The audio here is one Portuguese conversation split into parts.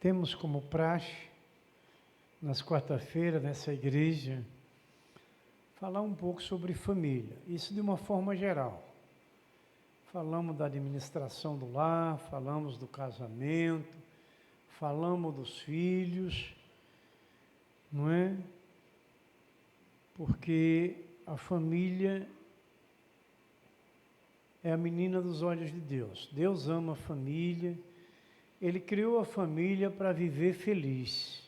Temos como praxe, nas quarta-feiras, nessa igreja, falar um pouco sobre família, isso de uma forma geral. Falamos da administração do lar, falamos do casamento, falamos dos filhos, não é? Porque a família é a menina dos olhos de Deus. Deus ama a família, Ele criou a família para viver feliz.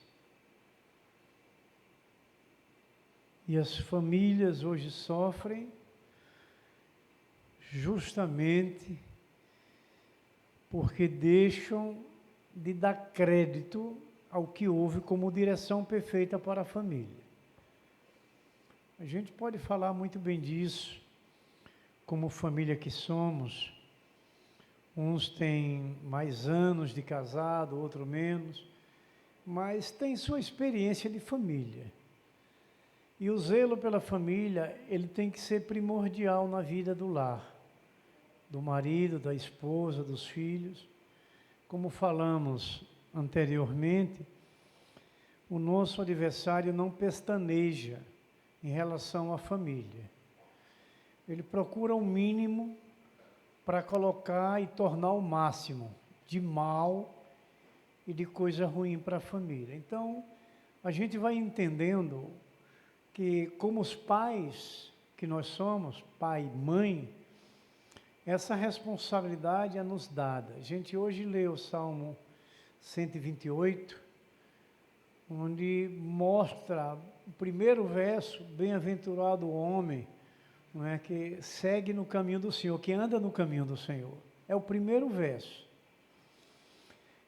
E as famílias hoje sofrem justamente porque deixam de dar crédito ao que houve como direção perfeita para a família. A gente pode falar muito bem disso, como família que somos. Uns têm mais anos de casado, outro menos, mas tem sua experiência de família. E o zelo pela família, ele tem que ser primordial na vida do lar, do marido, da esposa, dos filhos. Como falamos anteriormente, o nosso adversário não pestaneja em relação à família. Ele procura o mínimo para colocar e tornar o máximo de mal e de coisa ruim para a família. Então, a gente vai entendendo que, como os pais que nós somos, pai e mãe, essa responsabilidade é nos dada. A gente hoje lê o Salmo 128, onde mostra o primeiro verso, bem-aventurado o homem, não é, que segue no caminho do Senhor, que anda no caminho do Senhor. É o primeiro verso.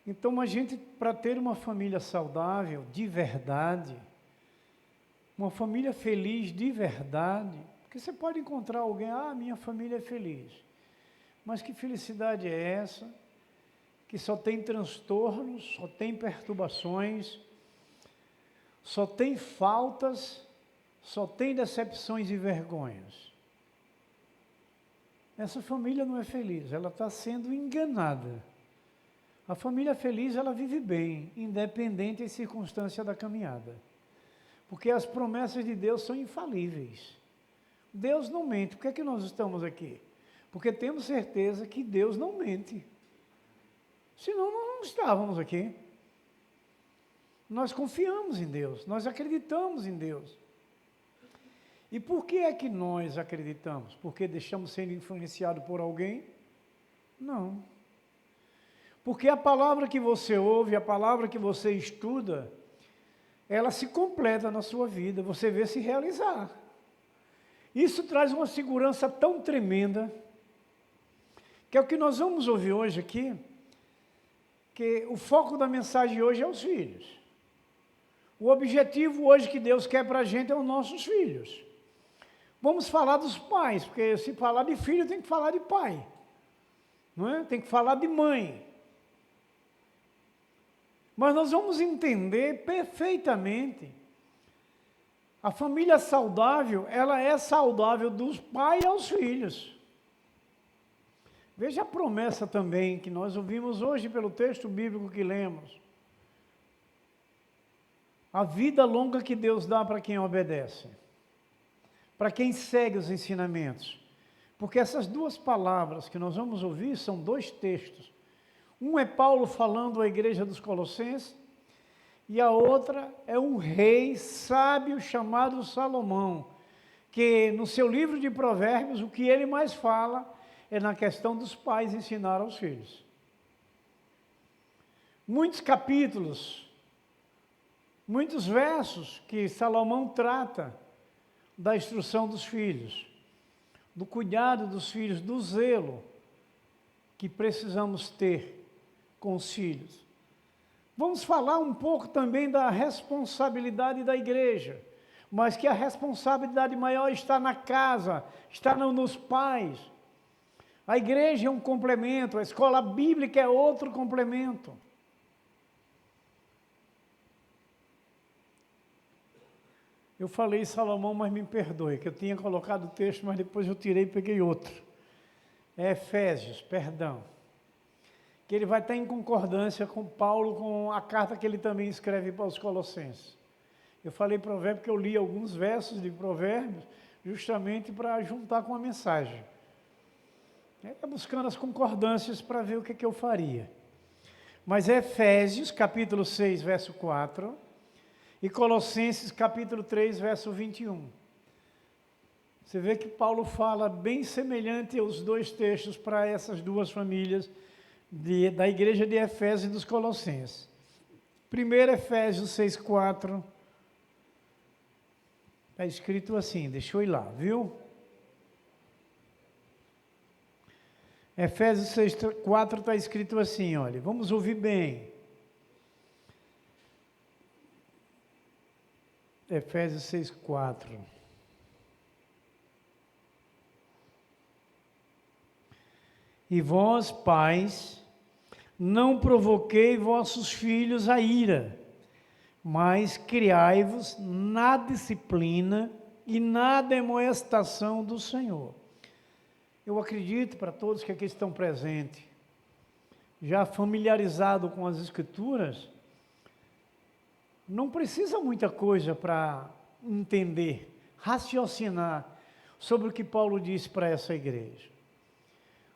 Então, a gente, para ter uma família saudável, de verdade, uma família feliz de verdade, porque você pode encontrar alguém, minha família é feliz. Mas que felicidade é essa? Que só tem transtornos, só tem perturbações, só tem faltas, só tem decepções e vergonhas. Essa família não é feliz, ela está sendo enganada. A família feliz, ela vive bem, independente da circunstância da caminhada. Porque as promessas de Deus são infalíveis. Deus não mente. Por que é que nós estamos aqui? Porque temos certeza que Deus não mente. Senão nós não estávamos aqui. Nós confiamos em Deus, nós acreditamos em Deus. E por que é que nós acreditamos? Porque deixamos ser influenciados por alguém? Não. Porque a palavra que você ouve, a palavra que você estuda, ela se completa na sua vida, você vê se realizar. Isso traz uma segurança tão tremenda, que é o que nós vamos ouvir hoje aqui, que o foco da mensagem hoje é os filhos. O objetivo hoje que Deus quer para a gente é os nossos filhos. Vamos falar dos pais, porque se falar de filho tem que falar de pai, não é? Tem que falar de mãe. Mas nós vamos entender perfeitamente, a família saudável, ela é saudável dos pais aos filhos. Veja a promessa também que nós ouvimos hoje pelo texto bíblico que lemos. A vida longa que Deus dá para quem obedece, para quem segue os ensinamentos. Porque essas duas palavras que nós vamos ouvir são dois textos. Um é Paulo falando à igreja dos Colossenses, e a outra é um rei sábio chamado Salomão, que no seu livro de Provérbios, o que ele mais fala é na questão dos pais ensinar aos filhos. Muitos capítulos, muitos versos que Salomão trata da instrução dos filhos, do cuidado dos filhos, do zelo que precisamos ter com os filhos. Vamos falar um pouco também da responsabilidade da igreja, mas que a responsabilidade maior está na casa, está nos pais. A igreja é um complemento, a escola bíblica é outro complemento. Eu falei Salomão, mas me perdoe, que eu tinha colocado o texto, mas depois eu tirei e peguei outro. É Efésios, perdão. que ele vai estar em concordância com Paulo, com a carta que ele também escreve para os Colossenses. Eu falei provérbio porque eu li alguns versos de provérbios, justamente para juntar com a mensagem. Buscando as concordâncias para ver o que eu faria. Mas Efésios, capítulo 6, verso 4, e Colossenses, capítulo 3, verso 21. Você vê que Paulo fala bem semelhante aos dois textos para essas duas famílias da igreja de Efésios e dos Colossenses. Primeiro, Efésios 6, 4, está escrito assim, deixa eu ir lá, viu? Efésios 6, 4 está escrito assim, olha, vamos ouvir bem. Efésios 6, 4. E vós, pais, não provoquei vossos filhos a ira, mas criai-vos na disciplina e na demoestação do Senhor. Eu acredito, para todos que aqui estão presentes, já familiarizado com as Escrituras, não precisa muita coisa para entender, raciocinar sobre o que Paulo disse para essa igreja.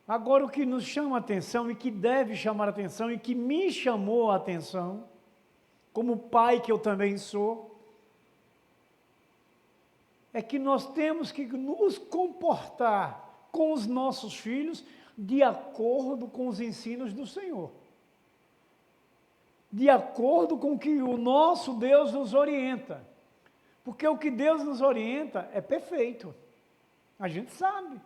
Agora, o que nos chama a atenção e que deve chamar a atenção e que me chamou a atenção, como pai que eu também sou, é que nós temos que nos comportar com os nossos filhos de acordo com os ensinos do Senhor. De acordo com o que o nosso Deus nos orienta. Porque o que Deus nos orienta é perfeito. A gente sabe.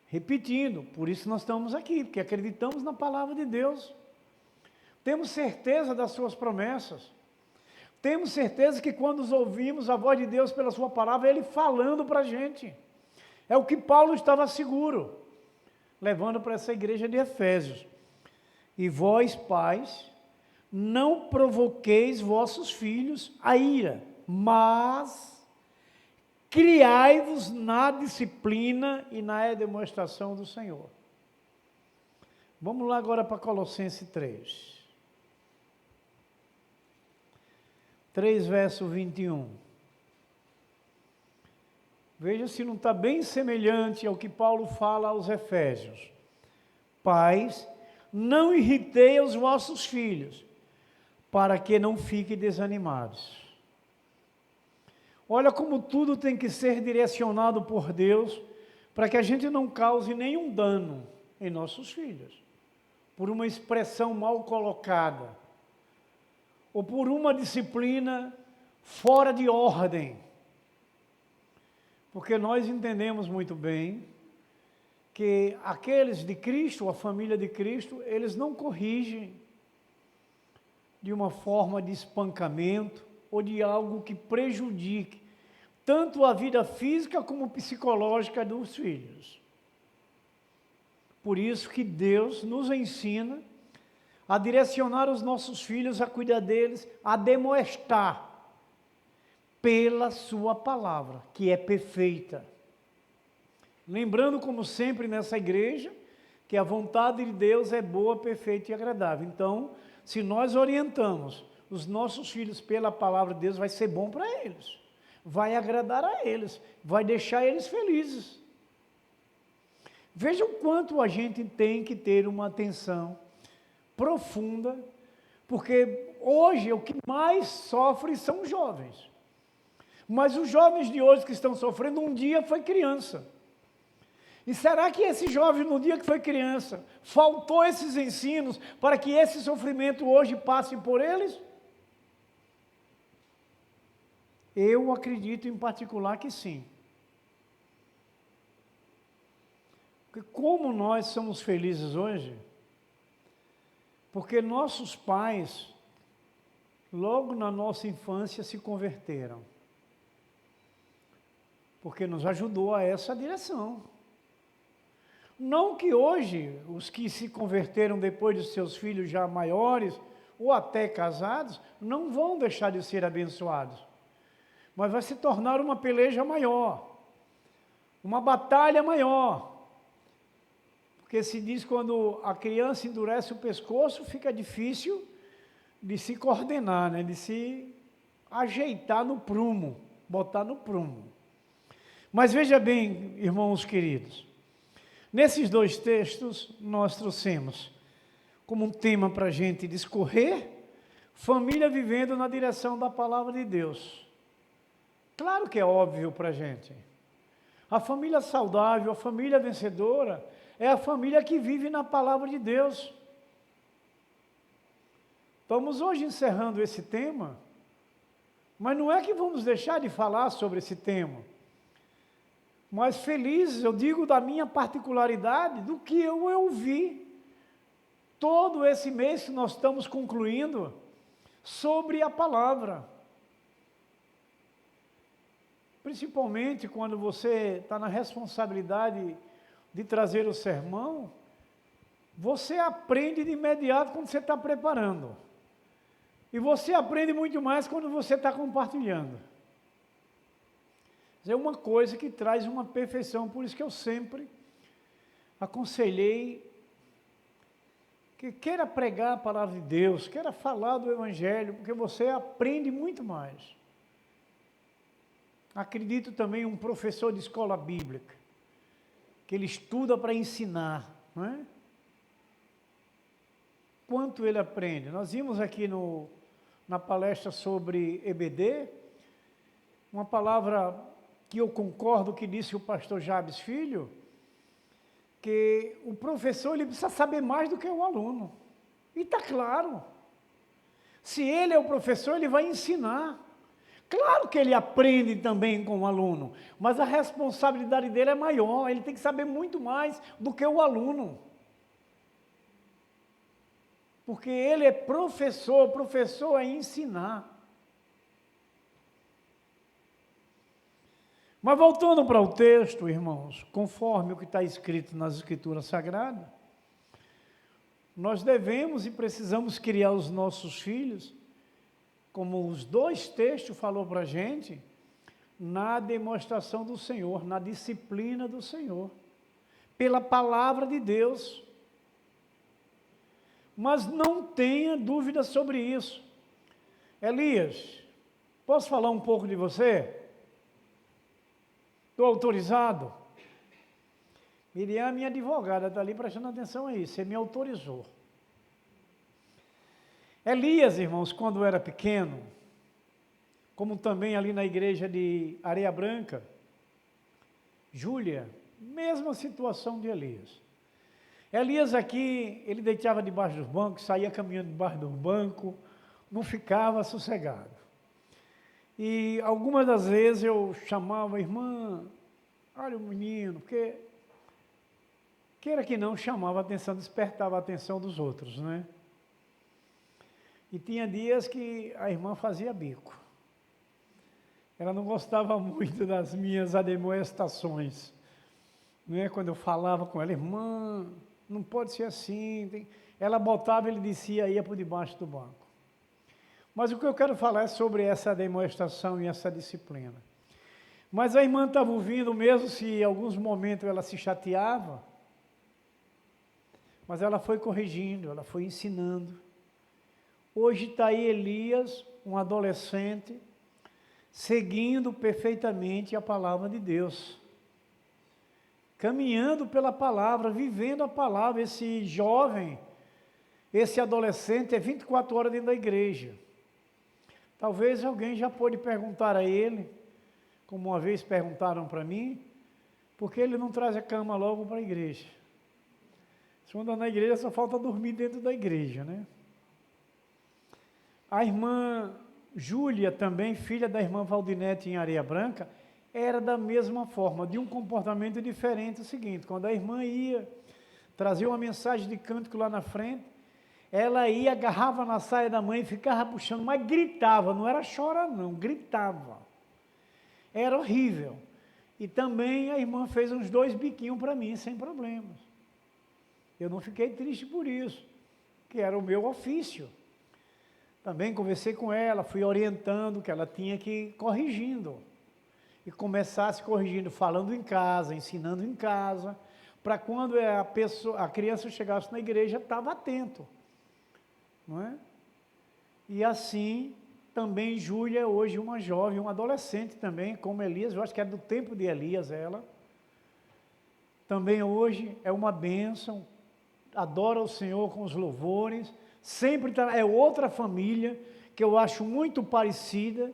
Repetindo, por isso nós estamos aqui, porque acreditamos na palavra de Deus. Temos certeza das suas promessas. Temos certeza que quando ouvimos a voz de Deus pela sua palavra, Ele falando para a gente. É o que Paulo estava seguro, levando para essa igreja de Efésios. E vós, pais, não provoqueis vossos filhos a ira, mas criai-vos na disciplina e na demonstração do Senhor. Vamos lá agora para Colossenses 3. 3, verso 21. Veja se não está bem semelhante ao que Paulo fala aos Efésios. Pais, não irritei os vossos filhos, para que não fiquem desanimados. Olha como tudo tem que ser direcionado por Deus, para que a gente não cause nenhum dano em nossos filhos, por uma expressão mal colocada, ou por uma disciplina fora de ordem. Porque nós entendemos muito bem que aqueles de Cristo, a família de Cristo, eles não corrigem de uma forma de espancamento ou de algo que prejudique tanto a vida física como psicológica dos filhos. Por isso que Deus nos ensina a direcionar os nossos filhos, a cuidar deles, a demoestar pela sua palavra, que é perfeita. Lembrando, como sempre nessa igreja, que a vontade de Deus é boa, perfeita e agradável. Então, se nós orientamos os nossos filhos pela palavra de Deus, vai ser bom para eles, vai agradar a eles, vai deixar eles felizes. Veja o quanto a gente tem que ter uma atenção profunda, porque hoje o que mais sofre são os jovens. Mas os jovens de hoje que estão sofrendo, um dia foi criança. E será que esse jovem, no dia que foi criança, faltou esses ensinos para que esse sofrimento hoje passe por eles? Eu acredito em particular que sim. Porque como nós somos felizes hoje, porque nossos pais, logo na nossa infância, se converteram. Porque nos ajudou a essa direção. Não que hoje, os que se converteram depois de seus filhos já maiores, ou até casados, não vão deixar de ser abençoados. Mas vai se tornar uma peleja maior, uma batalha maior. Porque se diz quando a criança endurece o pescoço, fica difícil de se coordenar, né? De se ajeitar no prumo, botar no prumo. Mas veja bem, irmãos queridos, nesses dois textos nós trouxemos como um tema para a gente discorrer, família vivendo na direção da palavra de Deus. Claro que é óbvio para a gente. A família saudável, a família vencedora, é a família que vive na palavra de Deus. Estamos hoje encerrando esse tema, mas não é que vamos deixar de falar sobre esse tema. Mas feliz, eu digo da minha particularidade, do que eu ouvi todo esse mês que nós estamos concluindo sobre a palavra. Principalmente quando você está na responsabilidade de trazer o sermão, você aprende de imediato quando você está preparando. E você aprende muito mais quando você está compartilhando. É uma coisa que traz uma perfeição, por isso que eu sempre aconselhei que queira pregar a palavra de Deus, queira falar do Evangelho, porque você aprende muito mais. Acredito também um professor de escola bíblica, que ele estuda para ensinar, não é? Quanto ele aprende. Nós vimos aqui na palestra sobre EBD, uma palavra que eu concordo que disse o pastor Jabes Filho, que o professor ele precisa saber mais do que o aluno. E está claro. Se ele é o professor, ele vai ensinar. Claro que ele aprende também com o aluno, mas a responsabilidade dele é maior, ele tem que saber muito mais do que o aluno. Porque ele é professor, professor é ensinar. Mas voltando para o texto, irmãos, conforme o que está escrito nas Escrituras Sagradas, nós devemos e precisamos criar os nossos filhos, como os dois textos falou para a gente, na demonstração do Senhor, na disciplina do Senhor, pela palavra de Deus. Mas não tenha dúvida sobre isso. Elias, posso falar um pouco de você? Estou autorizado? Miriam, minha advogada, está ali prestando atenção aí, você me autorizou. Elias, irmãos, quando era pequeno, como também ali na igreja de Areia Branca, Júlia, mesma situação de Elias. Elias aqui, ele deitava debaixo dos bancos, saía caminhando debaixo do banco, não ficava sossegado. E algumas das vezes eu chamava a irmã, olha o menino, porque, queira que não, chamava a atenção, despertava a atenção dos outros, né? E tinha dias que a irmã fazia bico. Ela não gostava muito das minhas admoestações, né? Quando eu falava com ela, irmã, não pode ser assim. Ela botava, ele descia, ia por debaixo do banco. Mas o que eu quero falar é sobre essa demonstração e essa disciplina. Mas a irmã estava ouvindo, mesmo se em alguns momentos ela se chateava, mas ela foi corrigindo, ela foi ensinando. Hoje está aí Elias, um adolescente, seguindo perfeitamente a palavra de Deus. Caminhando pela palavra, vivendo a palavra. Esse jovem, esse adolescente é 24 horas dentro da igreja. Talvez alguém já pôde perguntar a ele, como uma vez perguntaram para mim, por que ele não traz a cama logo para a igreja? Se anda na igreja, só falta dormir dentro da igreja, né? A irmã Júlia, também filha da irmã Valdinete em Areia Branca, era da mesma forma, de um comportamento diferente. O seguinte, quando a irmã ia trazer uma mensagem de cântico lá na frente, ela ia, agarrava na saia da mãe e ficava puxando, mas gritava, não era chorar não, gritava. Era horrível. E também a irmã fez uns 2 biquinhos para mim, sem problemas. Eu não fiquei triste por isso, que era o meu ofício. Também conversei com ela, fui orientando que ela tinha que ir corrigindo. E começasse corrigindo, falando em casa, ensinando em casa, para quando a criança chegasse na igreja, estava atento, não é? E assim, também Júlia é hoje uma jovem, uma adolescente também, como Elias, eu acho que é do tempo de Elias ela, também hoje é uma bênção, adora o Senhor com os louvores, sempre é outra família, que eu acho muito parecida,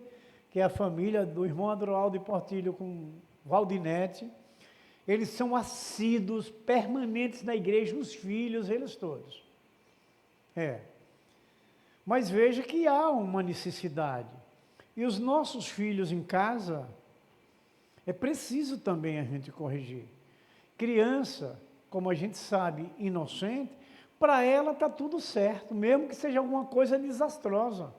que é a família do irmão Adroaldo e Portilho com Valdinete. Eles são assíduos, permanentes na igreja, os filhos, eles todos. Mas veja que há uma necessidade. E os nossos filhos em casa, é preciso também a gente corrigir. Criança, como a gente sabe, inocente, para ela está tudo certo, mesmo que seja alguma coisa desastrosa.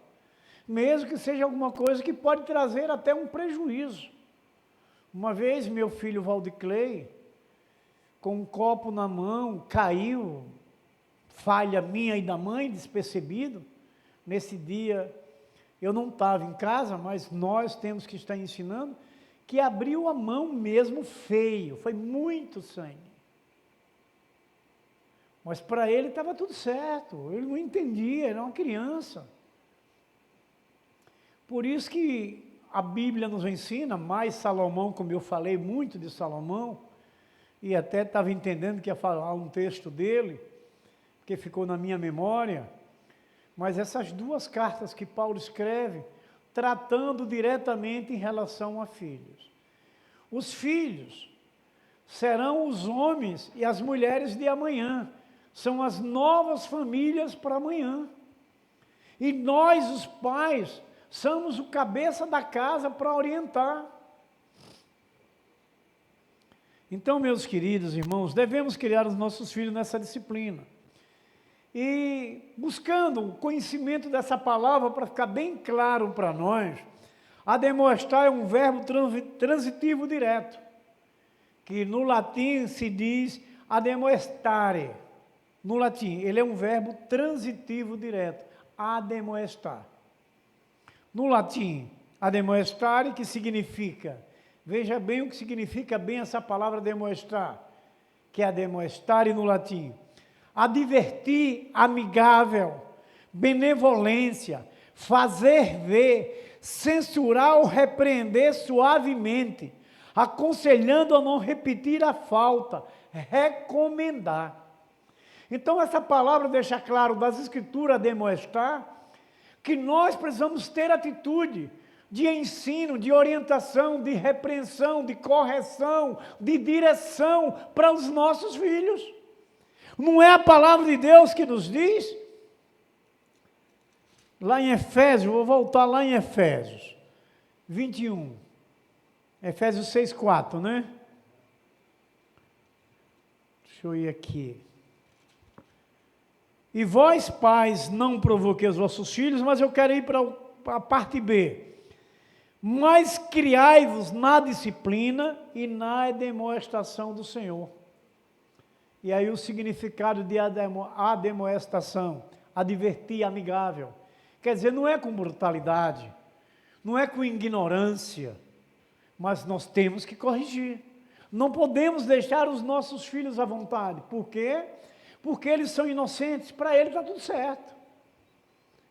Mesmo que seja alguma coisa que pode trazer até um prejuízo. Uma vez, meu filho Valdiclei, com um copo na mão, caiu, falha minha e da mãe, despercebido. Nesse dia, eu não estava em casa, mas nós temos que estar ensinando, que abriu a mão mesmo feio, foi muito sangue. Mas para ele estava tudo certo, ele não entendia, era uma criança. Por isso que a Bíblia nos ensina, mais Salomão, como eu falei muito de Salomão, e até estava entendendo que ia falar um texto dele, que ficou na minha memória, mas essas duas cartas que Paulo escreve, tratando diretamente em relação a filhos. Os filhos serão os homens e as mulheres de amanhã, são as novas famílias para amanhã. E nós, os pais, somos o cabeça da casa para orientar. Então, meus queridos irmãos, devemos criar os nossos filhos nessa disciplina. E buscando o conhecimento dessa palavra para ficar bem claro para nós, ademoestar é um verbo transitivo direto, que no latim se diz ademoestare. No latim, ele é um verbo transitivo direto, ademoestar. No latim, ademoestare, que significa, veja bem o que significa bem essa palavra ademoestar, que é ademoestare no latim. Advertir, amigável, benevolência, fazer ver, censurar ou repreender suavemente, aconselhando a não repetir a falta, recomendar. Então essa palavra deixa claro das escrituras ademoestar, que nós precisamos ter atitude de ensino, de orientação, de repreensão, de correção, de direção para os nossos filhos. Não é a palavra de Deus que nos diz? Lá em Efésios, vou voltar lá em Efésios 21, Efésios 6:4, né? Deixa eu ir aqui. E vós, pais, não provoqueis os vossos filhos, mas eu quero ir para a parte B. Mas criai-vos na disciplina e na demonstração do Senhor. E aí o significado de ademoestação, advertir, amigável. Quer dizer, não é com brutalidade, não é com ignorância, mas nós temos que corrigir. Não podemos deixar os nossos filhos à vontade. Por quê? Porque eles são inocentes, para ele está tudo certo.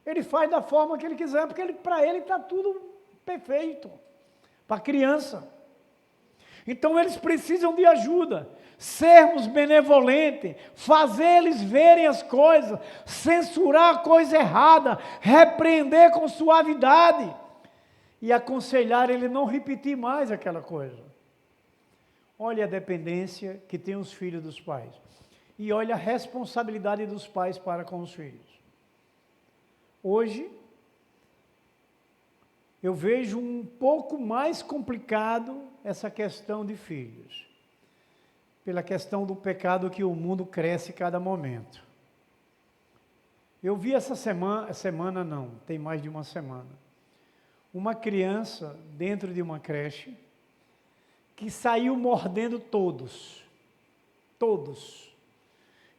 Ele faz da forma que ele quiser, porque para ele está tudo perfeito. Para a criança. Então eles precisam de ajuda. Sermos benevolentes, fazer eles verem as coisas, censurar a coisa errada, repreender com suavidade e aconselhar ele não repetir mais aquela coisa. Olha a dependência que tem os filhos dos pais. E olha a responsabilidade dos pais para com os filhos. Hoje, eu vejo um pouco mais complicado essa questão de filhos, pela questão do pecado que o mundo cresce cada momento. Eu vi essa semana não, tem mais de uma semana, uma criança dentro de uma creche, que saiu mordendo todos.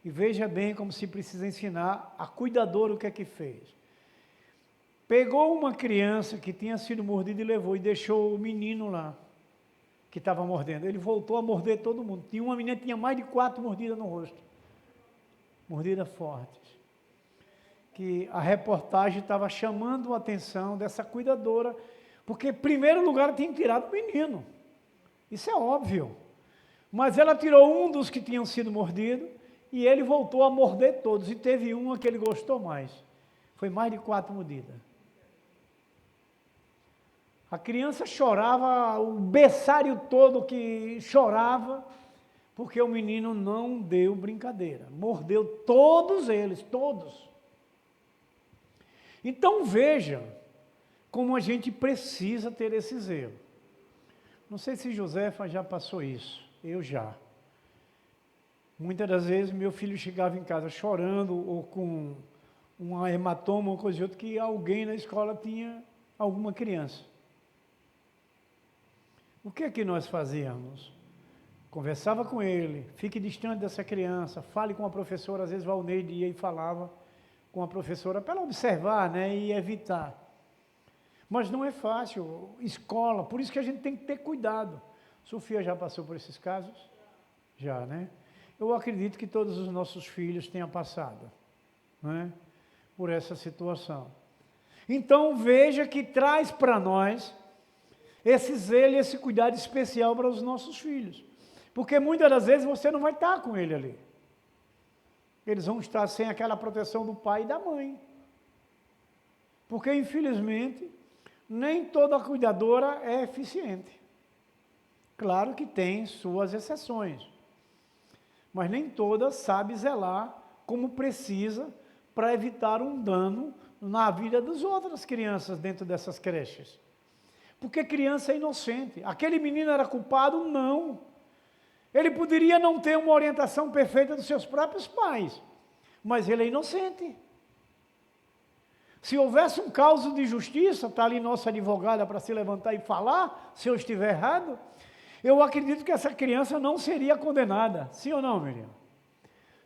E veja bem como se precisa ensinar a cuidadora o que é que fez. Pegou uma criança que tinha sido mordida e levou e deixou o menino lá. que estava mordendo. Ele voltou a morder todo mundo. Tinha uma menina que tinha mais de 4 mordidas no rosto. Mordidas fortes. Que a reportagem estava chamando a atenção dessa cuidadora, porque, em primeiro lugar, tinha tirado o menino. Isso é óbvio. Mas ela tirou um dos que tinham sido mordidos e ele voltou a morder todos. E teve uma que ele gostou mais. Foi mais de 4 mordidas. A criança chorava, o berçário todo que chorava, porque o menino não deu brincadeira. Mordeu todos eles, todos. Então veja como a gente precisa ter esse zelo. Não sei se Josefa já passou isso, eu já. Muitas das vezes meu filho chegava em casa chorando ou com um hematoma ou coisa de outra, que alguém na escola tinha alguma criança. O que é que nós fazíamos? Conversava com ele, fique distante dessa criança, fale com a professora, às vezes Valneide ia e falava com a professora para ela observar, né, e evitar. Mas não é fácil, escola, por isso que a gente tem que ter cuidado. Sofia já passou por esses casos? Já, né? Eu acredito que todos os nossos filhos tenham passado, né, por essa situação. Então veja que traz para nós esse zelo e esse cuidado especial para os nossos filhos. Porque muitas das vezes você não vai estar com ele ali. Eles vão estar sem aquela proteção do pai e da mãe. Porque, infelizmente, nem toda cuidadora é eficiente. Claro que tem suas exceções. Mas nem toda sabe zelar como precisa para evitar um dano na vida das outras crianças dentro dessas creches. Porque criança é inocente. Aquele menino era culpado? Não. Ele poderia não ter uma orientação perfeita dos seus próprios pais, mas ele é inocente. Se houvesse um caso de justiça, está ali nossa advogada para se levantar e falar, se eu estiver errado, eu acredito que essa criança não seria condenada. Sim ou não, Miriam?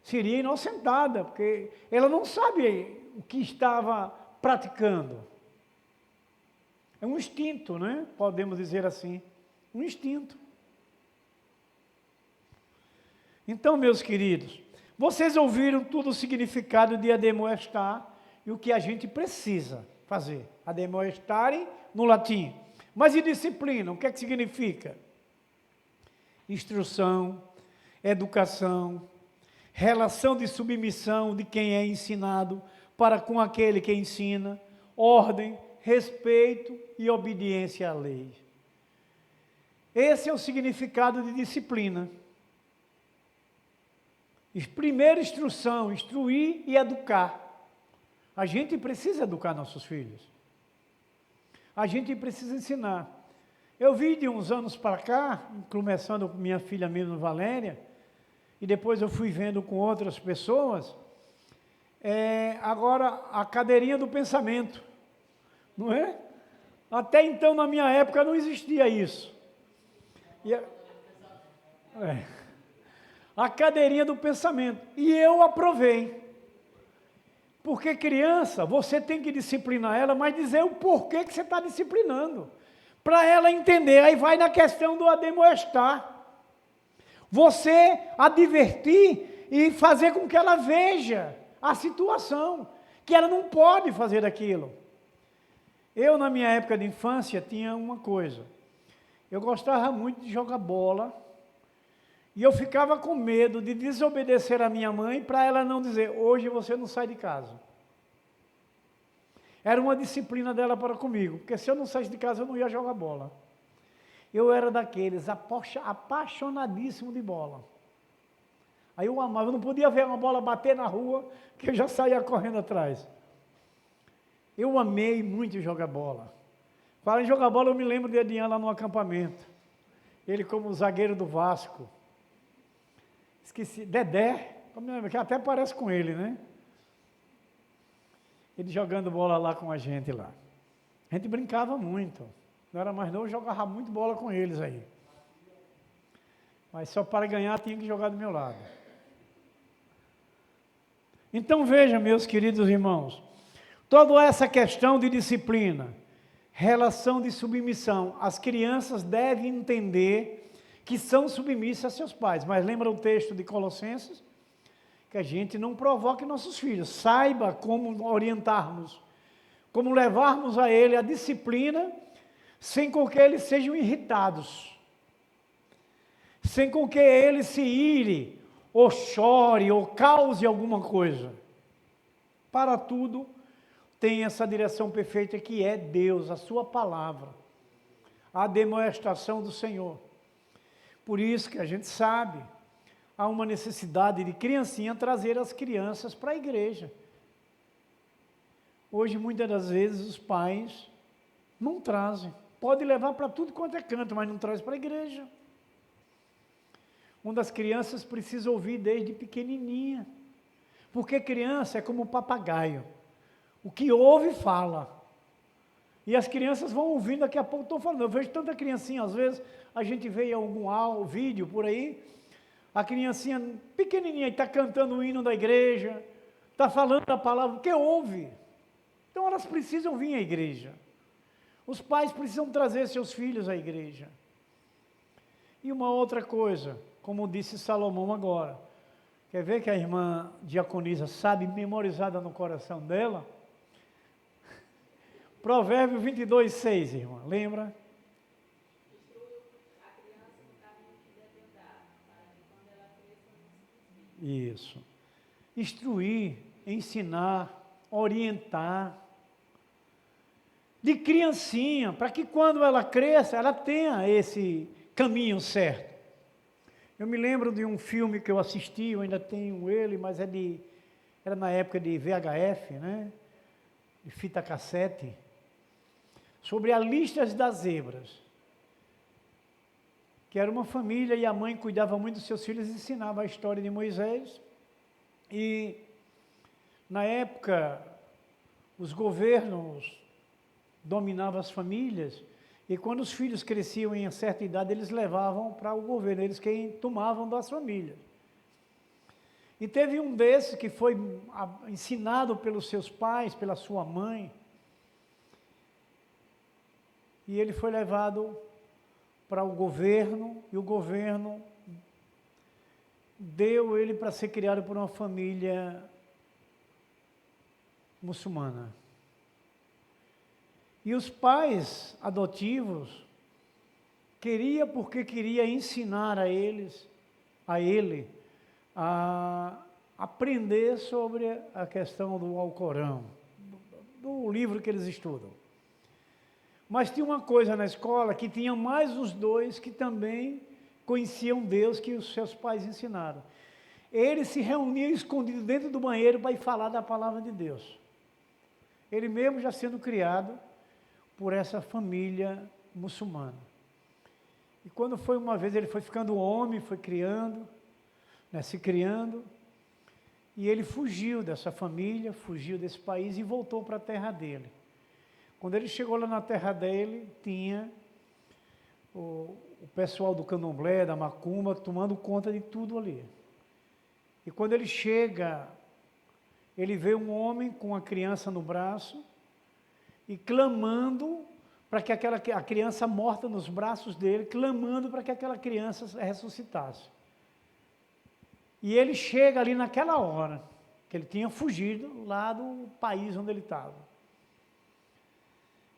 Seria inocentada, porque ela não sabe o que estava praticando. É um instinto, né? Podemos dizer assim, um instinto. Então, meus queridos, vocês ouviram todo o significado de admoestar e o que a gente precisa fazer. Admoestarem no latim. Mas e disciplina? O que é que significa? Instrução, educação, relação de submissão de quem é ensinado para com aquele que ensina, ordem, respeito e obediência à lei. Esse é o significado de disciplina. Primeira instrução, instruir e educar. A gente precisa educar nossos filhos. A gente precisa ensinar. Eu vi de uns anos para cá, começando com minha filha mesmo, Valéria, e depois eu fui vendo com outras pessoas, agora a cadeirinha do pensamento. Não é? Até então, na minha época, não existia isso. A cadeirinha do pensamento. E eu aprovei. Porque criança, você tem que disciplinar ela, mas dizer o porquê que você está disciplinando. Para ela entender. Aí vai na questão do admoestar. Você advertir e fazer com que ela veja a situação. Que ela não pode fazer aquilo. Eu, na minha época de infância, tinha uma coisa. Eu gostava muito de jogar bola. E eu ficava com medo de desobedecer a minha mãe para ela não dizer, hoje você não sai de casa. Era uma disciplina dela para comigo, porque se eu não saísse de casa eu não ia jogar bola. Eu era daqueles apaixonadíssimo de bola. Aí eu amava, eu não podia ver uma bola bater na rua, que eu já saía correndo atrás. Eu amei muito jogar bola. Falando em jogar bola, eu me lembro de Edian lá no acampamento. Ele como zagueiro do Vasco. Esqueci, Dedé, que até parece com ele, né? Ele jogando bola lá com a gente lá. A gente brincava muito. Não era mais novo, eu jogava muito bola com eles aí. Mas só para ganhar tinha que jogar do meu lado. Então veja, meus queridos irmãos, toda essa questão de disciplina, relação de submissão. As crianças devem entender que são submissas a seus pais. Mas lembra o texto de Colossenses? Que a gente não provoque nossos filhos. Saiba como orientarmos, como levarmos a ele a disciplina, sem com que eles sejam irritados, sem com que ele se ire, ou chore, ou cause alguma coisa. Para tudo, tem essa direção perfeita que é Deus, a sua palavra, a demonstração do Senhor. Por isso que a gente sabe, há uma necessidade de criancinha trazer as crianças para a igreja. Hoje, muitas das vezes, os pais não trazem. Pode levar para tudo quanto é canto, mas não traz para a igreja. Uma das crianças precisa ouvir desde pequenininha. Porque criança é como um papagaio. O que ouve, fala. E as crianças vão ouvindo, daqui a pouco estão falando. Eu vejo tanta criancinha, às vezes, a gente vê algum vídeo por aí, a criancinha pequenininha está cantando o hino da igreja, está falando a palavra, porque ouve. Então elas precisam vir à igreja. Os pais precisam trazer seus filhos à igreja. E uma outra coisa, como disse Salomão agora, quer ver que a irmã diaconisa sabe, memorizada no coração dela? Provérbio 22:6, irmã, lembra? Isso. Instruir, ensinar, orientar. De criancinha, para que quando ela cresça, ela tenha esse caminho certo. Eu me lembro de um filme que eu assisti, eu ainda tenho ele, mas era na época de VHF, né? De fita cassete, sobre a lista das zebras. Que era uma família e a mãe cuidava muito dos seus filhos e ensinava a história de Moisés. E, na época, os governos dominavam as famílias, e quando os filhos cresciam em certa idade, eles levavam para o governo, eles quem tomavam das famílias. E teve um desses que foi ensinado pelos seus pais, pela sua mãe, e ele foi levado para o governo, e o governo deu ele para ser criado por uma família muçulmana. E os pais adotivos porque queria ensinar a ele a aprender sobre a questão do Alcorão, do livro que eles estudam. Mas tinha uma coisa na escola que tinha mais os dois que também conheciam Deus que os seus pais ensinaram. Eles se reuniam escondidos dentro do banheiro para ir falar da palavra de Deus. Ele mesmo já sendo criado por essa família muçulmana. E quando foi uma vez, ele foi ficando homem, foi criando, se criando, e ele fugiu dessa família, fugiu desse país e voltou para a terra dele. Quando ele chegou lá na terra dele, tinha o pessoal do candomblé, da macumba, tomando conta de tudo ali. E quando ele chega, ele vê um homem com a criança no braço e clamando para que a criança morta nos braços dele, clamando para que aquela criança ressuscitasse. E ele chega ali naquela hora, que ele tinha fugido lá do país onde ele estava.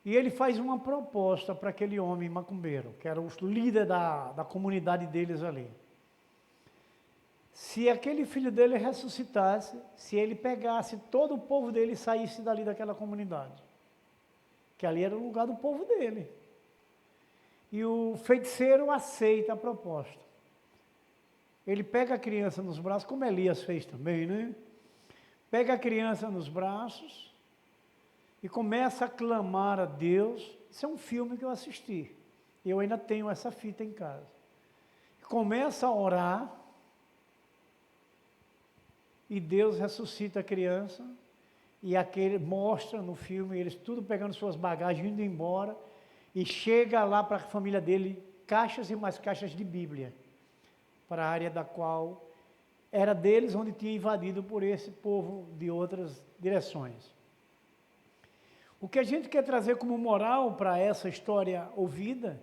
E ele faz uma proposta para aquele homem macumbeiro, que era o líder da comunidade deles ali. Se aquele filho dele ressuscitasse, se ele pegasse todo o povo dele e saísse dali daquela comunidade, que ali era o lugar do povo dele. E o feiticeiro aceita a proposta. Ele pega a criança nos braços, como Elias fez também, né? Pega a criança nos braços e começa a clamar a Deus. Isso é um filme que eu assisti. Eu ainda tenho essa fita em casa. Começa a orar e Deus ressuscita a criança. E aquele mostra no filme, eles tudo pegando suas bagagens, indo embora, e chega lá para a família dele, caixas e mais caixas de Bíblia, para a área da qual era deles, onde tinha invadido por esse povo de outras direções. O que a gente quer trazer como moral para essa história ouvida,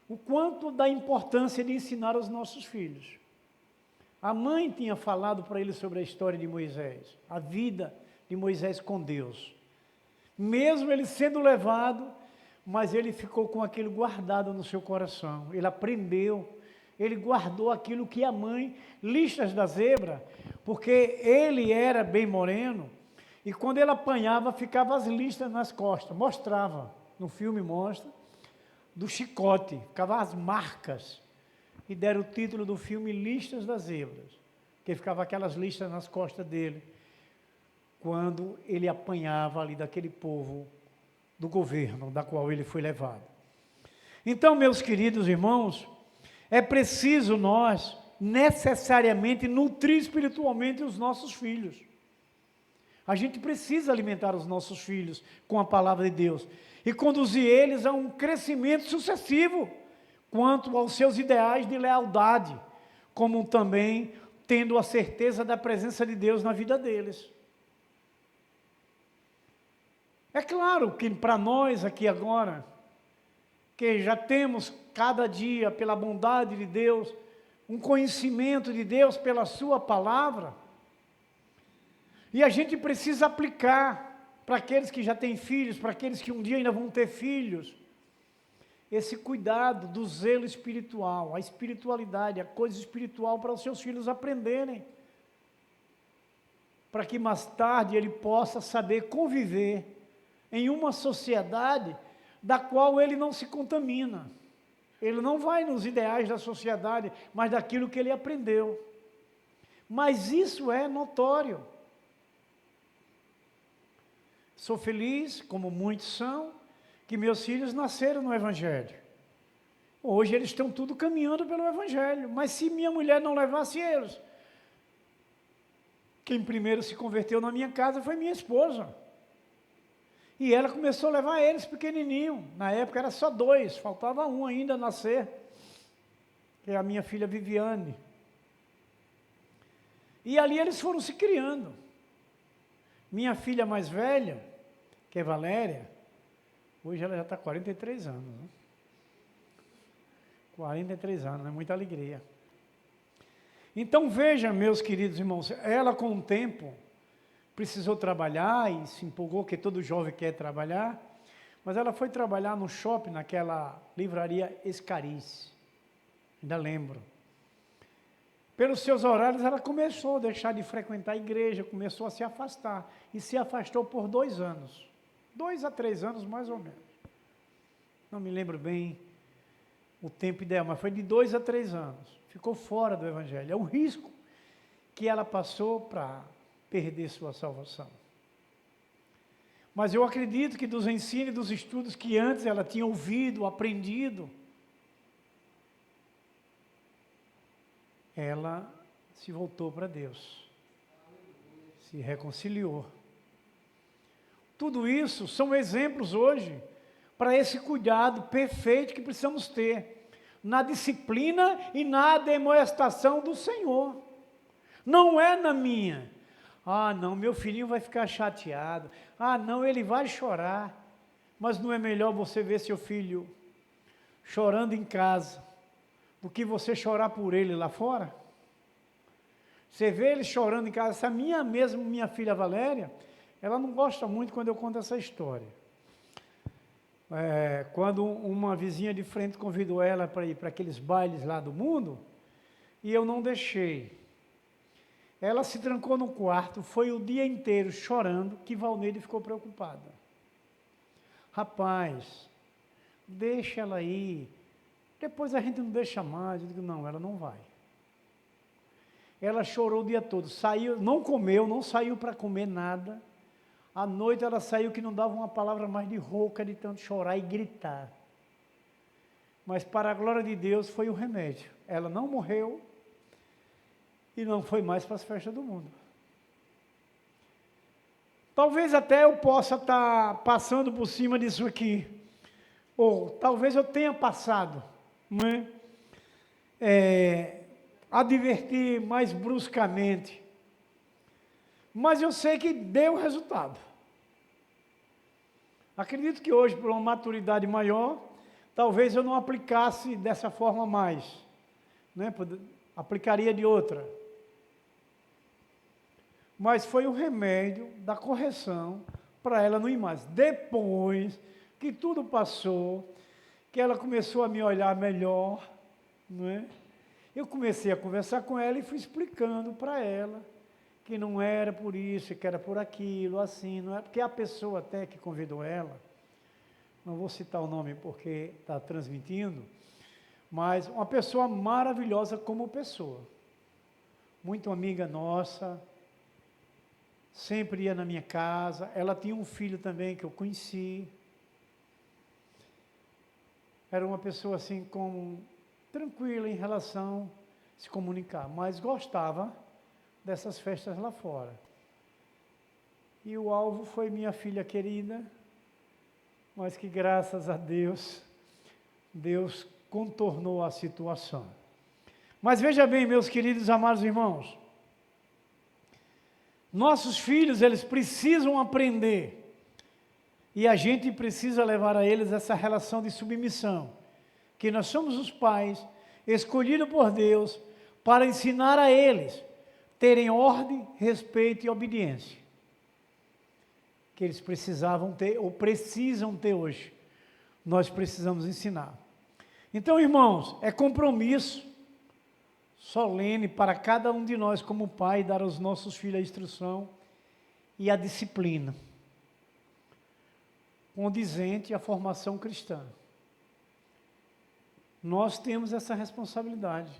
o quanto da importância de ensinar aos nossos filhos. A mãe tinha falado para ele sobre a história de Moisés, a vida de Moisés com Deus. Mesmo ele sendo levado, mas ele ficou com aquilo guardado no seu coração. Ele aprendeu, ele guardou aquilo que a mãe, listas da zebra, porque ele era bem moreno, e quando ele apanhava, ficava as listas nas costas, mostrava, no filme mostra, do chicote, ficavam as marcas, e deram o título do filme Listas das Zebras, que ficava aquelas listas nas costas dele, quando ele apanhava ali daquele povo do governo, da qual ele foi levado. Então, meus queridos irmãos, é preciso nós, necessariamente, nutrir espiritualmente os nossos filhos. A gente precisa alimentar os nossos filhos com a palavra de Deus e conduzir eles a um crescimento sucessivo quanto aos seus ideais de lealdade, como também tendo a certeza da presença de Deus na vida deles. É claro que para nós aqui agora, que já temos cada dia, pela bondade de Deus, um conhecimento de Deus pela sua palavra, e a gente precisa aplicar para aqueles que já têm filhos, para aqueles que um dia ainda vão ter filhos, esse cuidado do zelo espiritual, a espiritualidade, a coisa espiritual para os seus filhos aprenderem, para que mais tarde ele possa saber conviver em uma sociedade da qual ele não se contamina. Ele não vai nos ideais da sociedade, mas daquilo que ele aprendeu. Mas isso é notório. Sou feliz, como muitos são, que meus filhos nasceram no Evangelho. Hoje eles estão tudo caminhando pelo Evangelho, mas se minha mulher não levasse eles, quem primeiro se converteu na minha casa foi minha esposa. E ela começou a levar eles pequenininho. Na época era só 2, faltava um ainda a nascer, que é a minha filha Viviane. E ali eles foram se criando. Minha filha mais velha, que é Valéria, hoje ela já está com 43 anos. Né? 43 anos, é muita alegria. Então veja, meus queridos irmãos, ela com o tempo precisou trabalhar e se empolgou, que todo jovem quer trabalhar, mas ela foi trabalhar no shopping, naquela livraria Escarice, ainda lembro. Pelos seus horários, ela começou a deixar de frequentar a igreja, começou a se afastar, e se afastou por 2 anos, 2 a 3 anos mais ou menos. Não me lembro bem o tempo ideal, mas foi de 2 a 3 anos. Ficou fora do Evangelho. É um risco que ela passou para perder sua salvação. Mas eu acredito que dos ensinos e dos estudos que antes ela tinha ouvido, aprendido, ela se voltou para Deus, se reconciliou. Tudo isso são exemplos hoje para esse cuidado perfeito que precisamos ter na disciplina e na admoestação do Senhor. Não é na minha. Ah, não, meu filhinho vai ficar chateado. Ah, não, ele vai chorar. Mas não é melhor você ver seu filho chorando em casa do que você chorar por ele lá fora? Você vê ele chorando em casa. Essa minha filha Valéria, ela não gosta muito quando eu conto essa história. Quando uma vizinha de frente convidou ela para ir para aqueles bailes lá do mundo, e eu não deixei. Ela se trancou no quarto, foi o dia inteiro chorando, que Valneide ficou preocupada. Rapaz, deixa ela ir, depois a gente não deixa mais. Eu digo, não, ela não vai. Ela chorou o dia todo, saiu, não comeu, não saiu para comer nada. À noite ela saiu que não dava uma palavra mais de rouca, de tanto chorar e gritar. Mas para a glória de Deus foi o remédio. Ela não morreu e não foi mais para as festas do mundo. Talvez até eu possa estar passando por cima disso aqui. Ou talvez eu tenha passado, né? Advertir mais bruscamente. Mas eu sei que deu resultado. Acredito que hoje, por uma maturidade maior, talvez eu não aplicasse dessa forma mais, né? Aplicaria de outra. Mas foi o remédio da correção para ela não ir mais. Depois que tudo passou, que ela começou a me olhar melhor, não é? Eu comecei a conversar com ela e fui explicando para ela que não era por isso, que era por aquilo, assim, não é? Porque a pessoa até que convidou ela, não vou citar o nome porque está transmitindo, mas uma pessoa maravilhosa como pessoa, muito amiga nossa, sempre ia na minha casa, ela tinha um filho também que eu conheci, era uma pessoa assim tranquila em relação a se comunicar, mas gostava dessas festas lá fora. E o alvo foi minha filha querida, mas que graças a Deus, Deus contornou a situação. Mas veja bem, meus queridos amados irmãos, nossos filhos, eles precisam aprender, e a gente precisa levar a eles essa relação de submissão, que nós somos os pais, escolhidos por Deus, para ensinar a eles terem ordem, respeito e obediência, que eles precisavam ter, ou precisam ter hoje, nós precisamos ensinar. Então, irmãos, é compromisso solene para cada um de nós como pai, dar aos nossos filhos a instrução e a disciplina, condizente à formação cristã. Nós temos essa responsabilidade,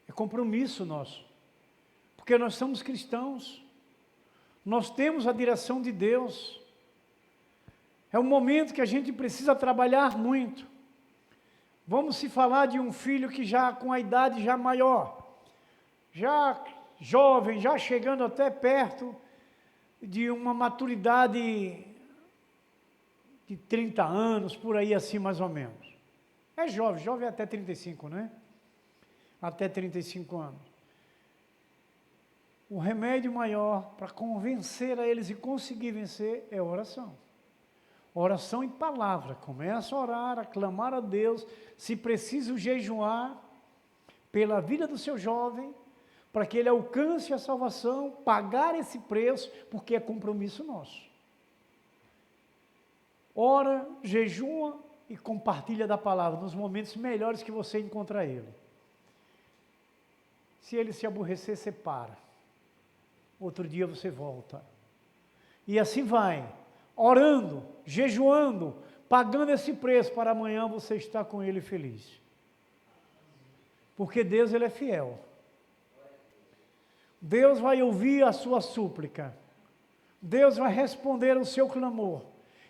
é compromisso nosso, porque nós somos cristãos, nós temos a direção de Deus, é um momento que a gente precisa trabalhar muito. Vamos se falar de um filho que já com a idade já maior, já jovem, já chegando até perto de uma maturidade de 30 anos, por aí assim mais ou menos. É jovem, jovem até 35, né? Até 35 anos. O remédio maior para convencer a eles e conseguir vencer é a oração. Oração em palavra, começa a orar, a clamar a Deus, se preciso jejuar pela vida do seu jovem, para que ele alcance a salvação, pagar esse preço, porque é compromisso nosso. Ora, jejua e compartilha da palavra, nos momentos melhores que você encontra ele. Se ele se aborrecer, você para. Outro dia você volta. E assim vai, orando, jejuando, pagando esse preço para amanhã você estar com ele feliz. Porque Deus, ele é fiel. Deus vai ouvir a sua súplica. Deus vai responder ao seu clamor.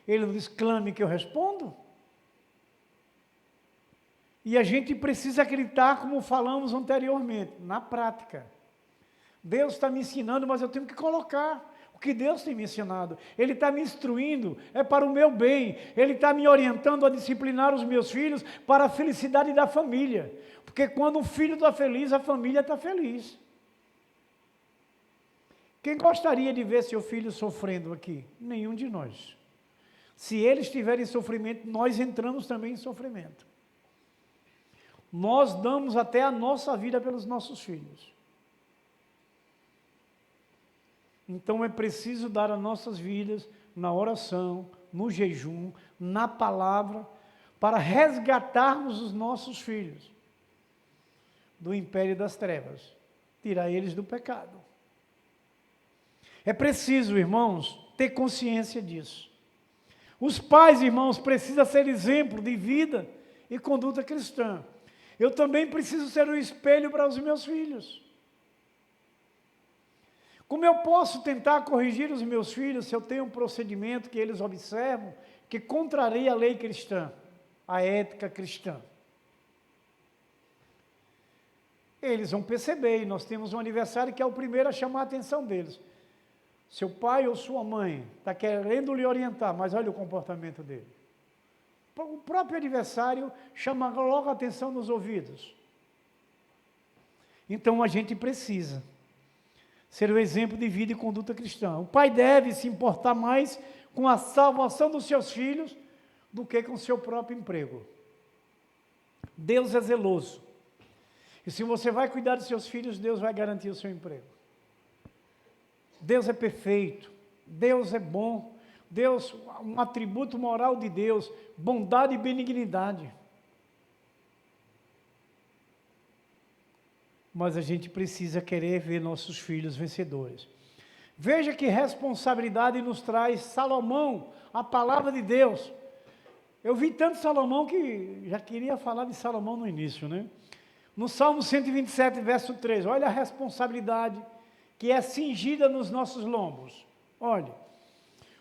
Ele não diz, clame que eu respondo. E a gente precisa acreditar, como falamos anteriormente, na prática. Deus está me ensinando, mas eu tenho que colocar o que Deus tem me ensinado. Ele está me instruindo, é para o meu bem. Ele está me orientando a disciplinar os meus filhos para a felicidade da família. Porque quando um filho está feliz, a família está feliz. Quem gostaria de ver seu filho sofrendo aqui? Nenhum de nós. Se eles estiverem em sofrimento, nós entramos também em sofrimento. Nós damos até a nossa vida pelos nossos filhos. Então é preciso dar as nossas vidas na oração, no jejum, na palavra, para resgatarmos os nossos filhos do império das trevas, tirar eles do pecado. É preciso, irmãos, ter consciência disso. Os pais, irmãos, precisam ser exemplo de vida e conduta cristã. Eu também preciso ser um espelho para os meus filhos. Como eu posso tentar corrigir os meus filhos se eu tenho um procedimento que eles observam que contraria a lei cristã, a ética cristã? Eles vão perceber, e nós temos um aniversário que é o primeiro a chamar a atenção deles. Seu pai ou sua mãe está querendo lhe orientar, mas olha o comportamento dele. O próprio aniversário chama logo a atenção nos ouvidos. Então a gente precisa ser o exemplo de vida e conduta cristã. O pai deve se importar mais com a salvação dos seus filhos do que com o seu próprio emprego. Deus é zeloso. E se você vai cuidar dos seus filhos, Deus vai garantir o seu emprego. Deus é perfeito, Deus é bom, Deus, um atributo moral de Deus, bondade e benignidade. Mas a gente precisa querer ver nossos filhos vencedores. Veja que responsabilidade nos traz Salomão, a palavra de Deus. Eu vi tanto Salomão que já queria falar de Salomão no início, né? No Salmo 127, verso 3, olha a responsabilidade que é cingida nos nossos lombos. Olha,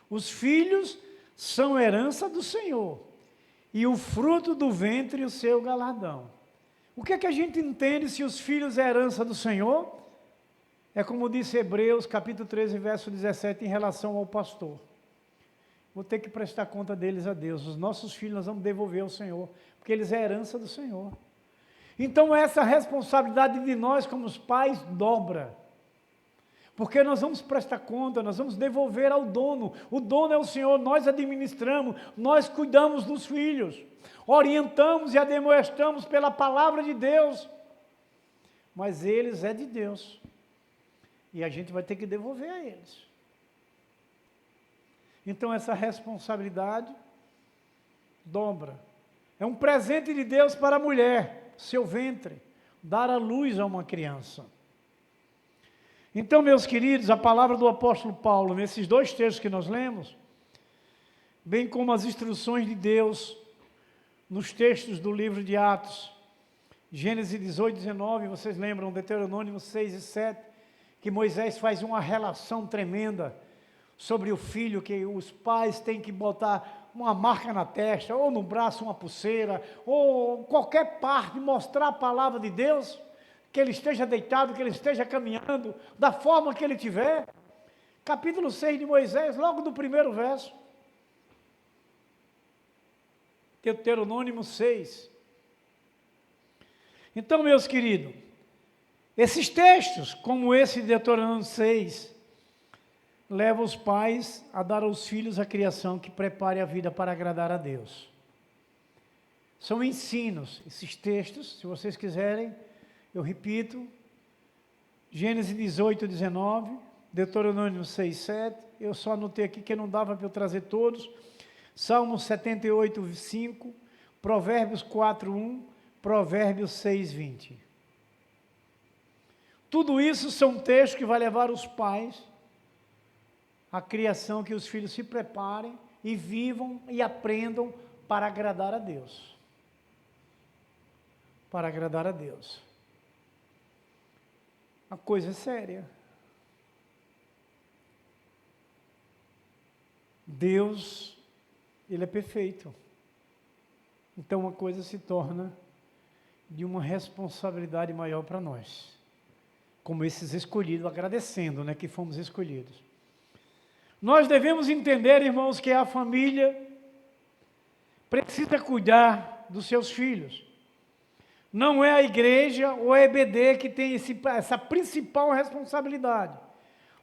os filhos são herança do Senhor, e o fruto do ventre o seu galardão. O que é que a gente entende se os filhos é herança do Senhor? É como disse Hebreus, capítulo 13, verso 17, em relação ao pastor. Vou ter que prestar conta deles a Deus. Os nossos filhos nós vamos devolver ao Senhor, porque eles é herança do Senhor. Então essa responsabilidade de nós como os pais dobra. Porque nós vamos prestar conta, nós vamos devolver ao dono. O dono é o Senhor, nós administramos, nós cuidamos dos filhos. Orientamos e admoestamos pela palavra de Deus. Mas eles é de Deus. E a gente vai ter que devolver a eles. Então essa responsabilidade dobra. É um presente de Deus para a mulher, seu ventre, dar a luz a uma criança. Então, meus queridos, a palavra do apóstolo Paulo, nesses dois textos que nós lemos, bem como as instruções de Deus, nos textos do livro de Atos, Gênesis 18, 19, vocês lembram, Deuteronômio 6 e 7, que Moisés faz uma relação tremenda sobre o filho, que os pais têm que botar uma marca na testa, ou no braço uma pulseira, ou qualquer parte, mostrar a palavra de Deus, que ele esteja deitado, que ele esteja caminhando, da forma que ele tiver. Capítulo 6 de Moisés, logo do primeiro verso. Deuteronômio 6. Então, meus queridos, esses textos, como esse de Deuteronômio 6, levam os pais a dar aos filhos a criação que prepare a vida para agradar a Deus. São ensinos, esses textos, se vocês quiserem, eu repito, Gênesis 18, 19, Deuteronômio 6, 7, eu só anotei aqui que não dava para eu trazer todos, Salmo 78, 5, Provérbios 4, 1, Provérbios 6, 20. Tudo isso são textos que vai levar os pais à criação, que os filhos se preparem e vivam e aprendam para agradar a Deus. Para agradar a Deus. A coisa é séria. Deus, Ele é perfeito. Então a coisa se torna de uma responsabilidade maior para nós. Como esses escolhidos, agradecendo, né, que fomos escolhidos. Nós devemos entender, irmãos, que a família precisa cuidar dos seus filhos. Não é a igreja ou a EBD que tem essa principal responsabilidade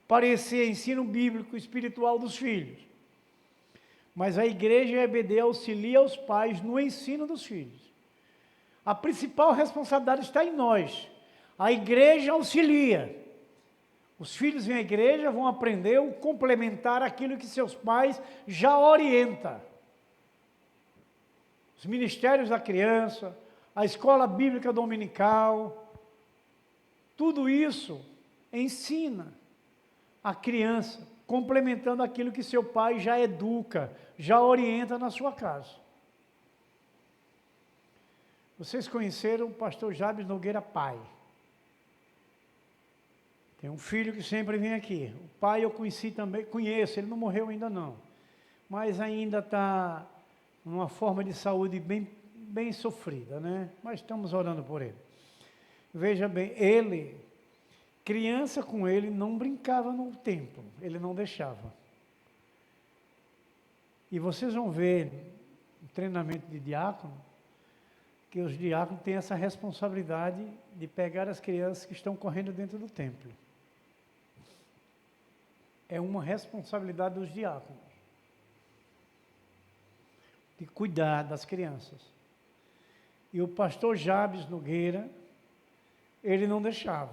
para esse ensino bíblico espiritual dos filhos. Mas a igreja e a EBD auxilia os pais no ensino dos filhos. A principal responsabilidade está em nós. A igreja auxilia. Os filhos vêm à igreja, vão aprender ou complementar aquilo que seus pais já orientam. Os ministérios da criança, a escola bíblica dominical, tudo isso ensina a criança, complementando aquilo que seu pai já educa, já orienta na sua casa. Vocês conheceram o pastor Jabes Nogueira pai. Tem um filho que sempre vem aqui. O pai eu conheci também, conheço, ele não morreu ainda não. Mas ainda está numa forma de saúde bem sofrida, né? Mas estamos orando por ele. Veja bem, ele, criança com ele, não brincava no templo, ele não deixava. E vocês vão ver no treinamento de diácono, que os diáconos têm essa responsabilidade de pegar as crianças que estão correndo dentro do templo. É uma responsabilidade dos diáconos. e cuidar das crianças. E o pastor Jabes Nogueira, ele não deixava.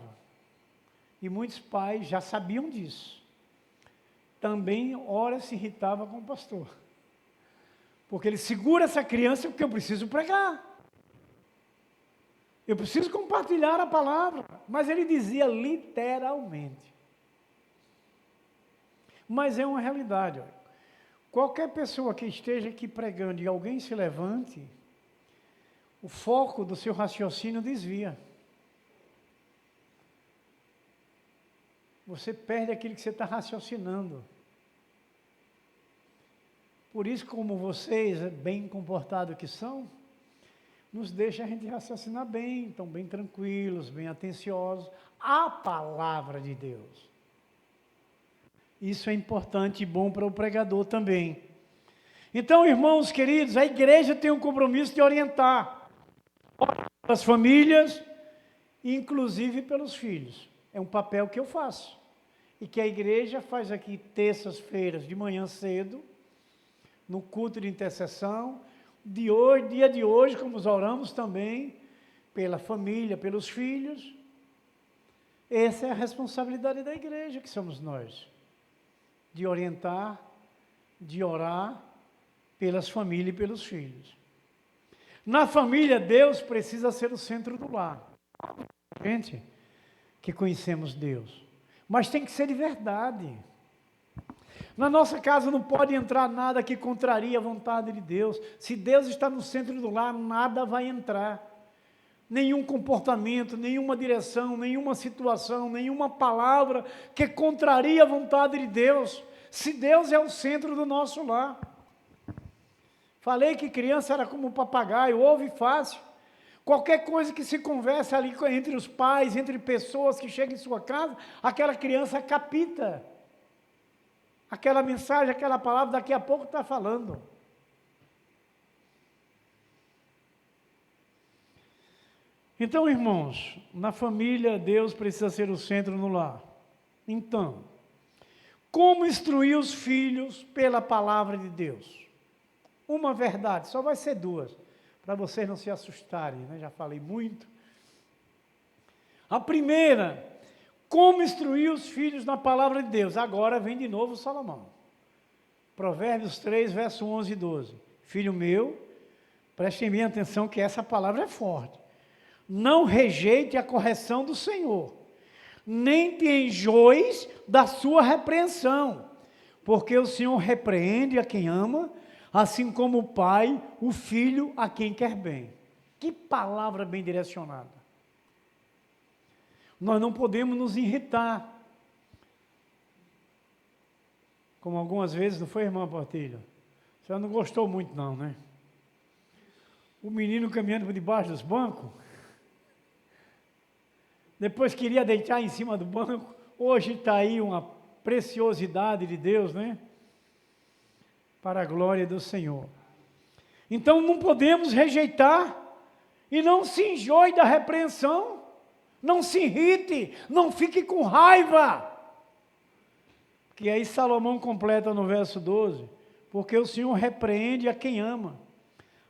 E muitos pais já sabiam disso. Também, ora, se irritava com o pastor. Porque ele segura essa criança porque eu preciso pregar. Eu preciso compartilhar a palavra. Mas ele dizia literalmente. Mas é uma realidade. Olha. Qualquer pessoa que esteja aqui pregando e alguém se levante, o foco do seu raciocínio desvia. Você perde aquilo que você está raciocinando. Por isso, como vocês, bem comportados que são, nos deixa a gente raciocinar bem, estão bem tranquilos, bem atenciosos. A palavra de Deus. Isso é importante e bom para o pregador também. Então, irmãos queridos, a igreja tem um compromisso de orientar as famílias, inclusive pelos filhos. É um papel que eu faço. E que a igreja faz aqui terças-feiras de manhã cedo, no culto de intercessão, dia de hoje, como nós oramos também, pela família, pelos filhos. Essa é a responsabilidade da igreja, que somos nós, de orientar, de orar pelas famílias e pelos filhos. Na família, Deus precisa ser o centro do lar. Gente, que conhecemos Deus. Mas tem que ser de verdade. Na nossa casa não pode entrar nada que contraria a vontade de Deus. Se Deus está no centro do lar, nada vai entrar. Nenhum comportamento, nenhuma direção, nenhuma situação, nenhuma palavra que contraria a vontade de Deus. Se Deus é o centro do nosso lar. Falei que criança era como um papagaio, ouve fácil. Qualquer coisa que se converse ali entre os pais, entre pessoas que chegam em sua casa, aquela criança capta. Aquela mensagem, aquela palavra, daqui a pouco está falando. Então, irmãos, na família, Deus precisa ser o centro no lar. Então, como instruir os filhos pela palavra de Deus? Uma verdade, só vai ser duas, para vocês não se assustarem, né? Já falei muito. A primeira, como instruir os filhos na palavra de Deus? Agora vem de novo Salomão. Provérbios 3, verso 11 e 12. Filho meu, prestem bem atenção que essa palavra é forte. Não rejeite a correção do Senhor, nem te enjoes da sua repreensão, porque o Senhor repreende a quem ama, assim como o pai, o filho, a quem quer bem. Que palavra bem direcionada. Nós não podemos nos irritar. Como algumas vezes, não foi, irmã Portilha? A senhora não gostou muito não, né? O menino caminhando por debaixo dos bancos, depois queria deitar em cima do banco, hoje está aí uma preciosidade de Deus, né? Para a glória do Senhor. Então não podemos rejeitar e não se enjoe da repreensão. Não se irrite, não fique com raiva. Que aí Salomão completa no verso 12, porque o Senhor repreende a quem ama,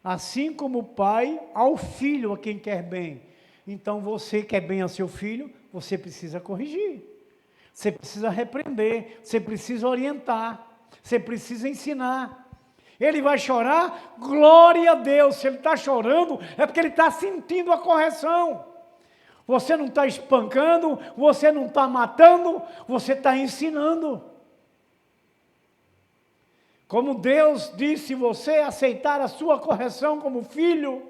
assim como o pai ao filho a quem quer bem. Então você quer bem ao seu filho, você precisa corrigir, você precisa repreender, você precisa orientar, você precisa ensinar. Ele vai chorar, glória a Deus. Se ele está chorando, é porque ele está sentindo a correção. Você não está espancando, você não está matando, você está ensinando. Como Deus disse, você aceitar a sua correção como filho,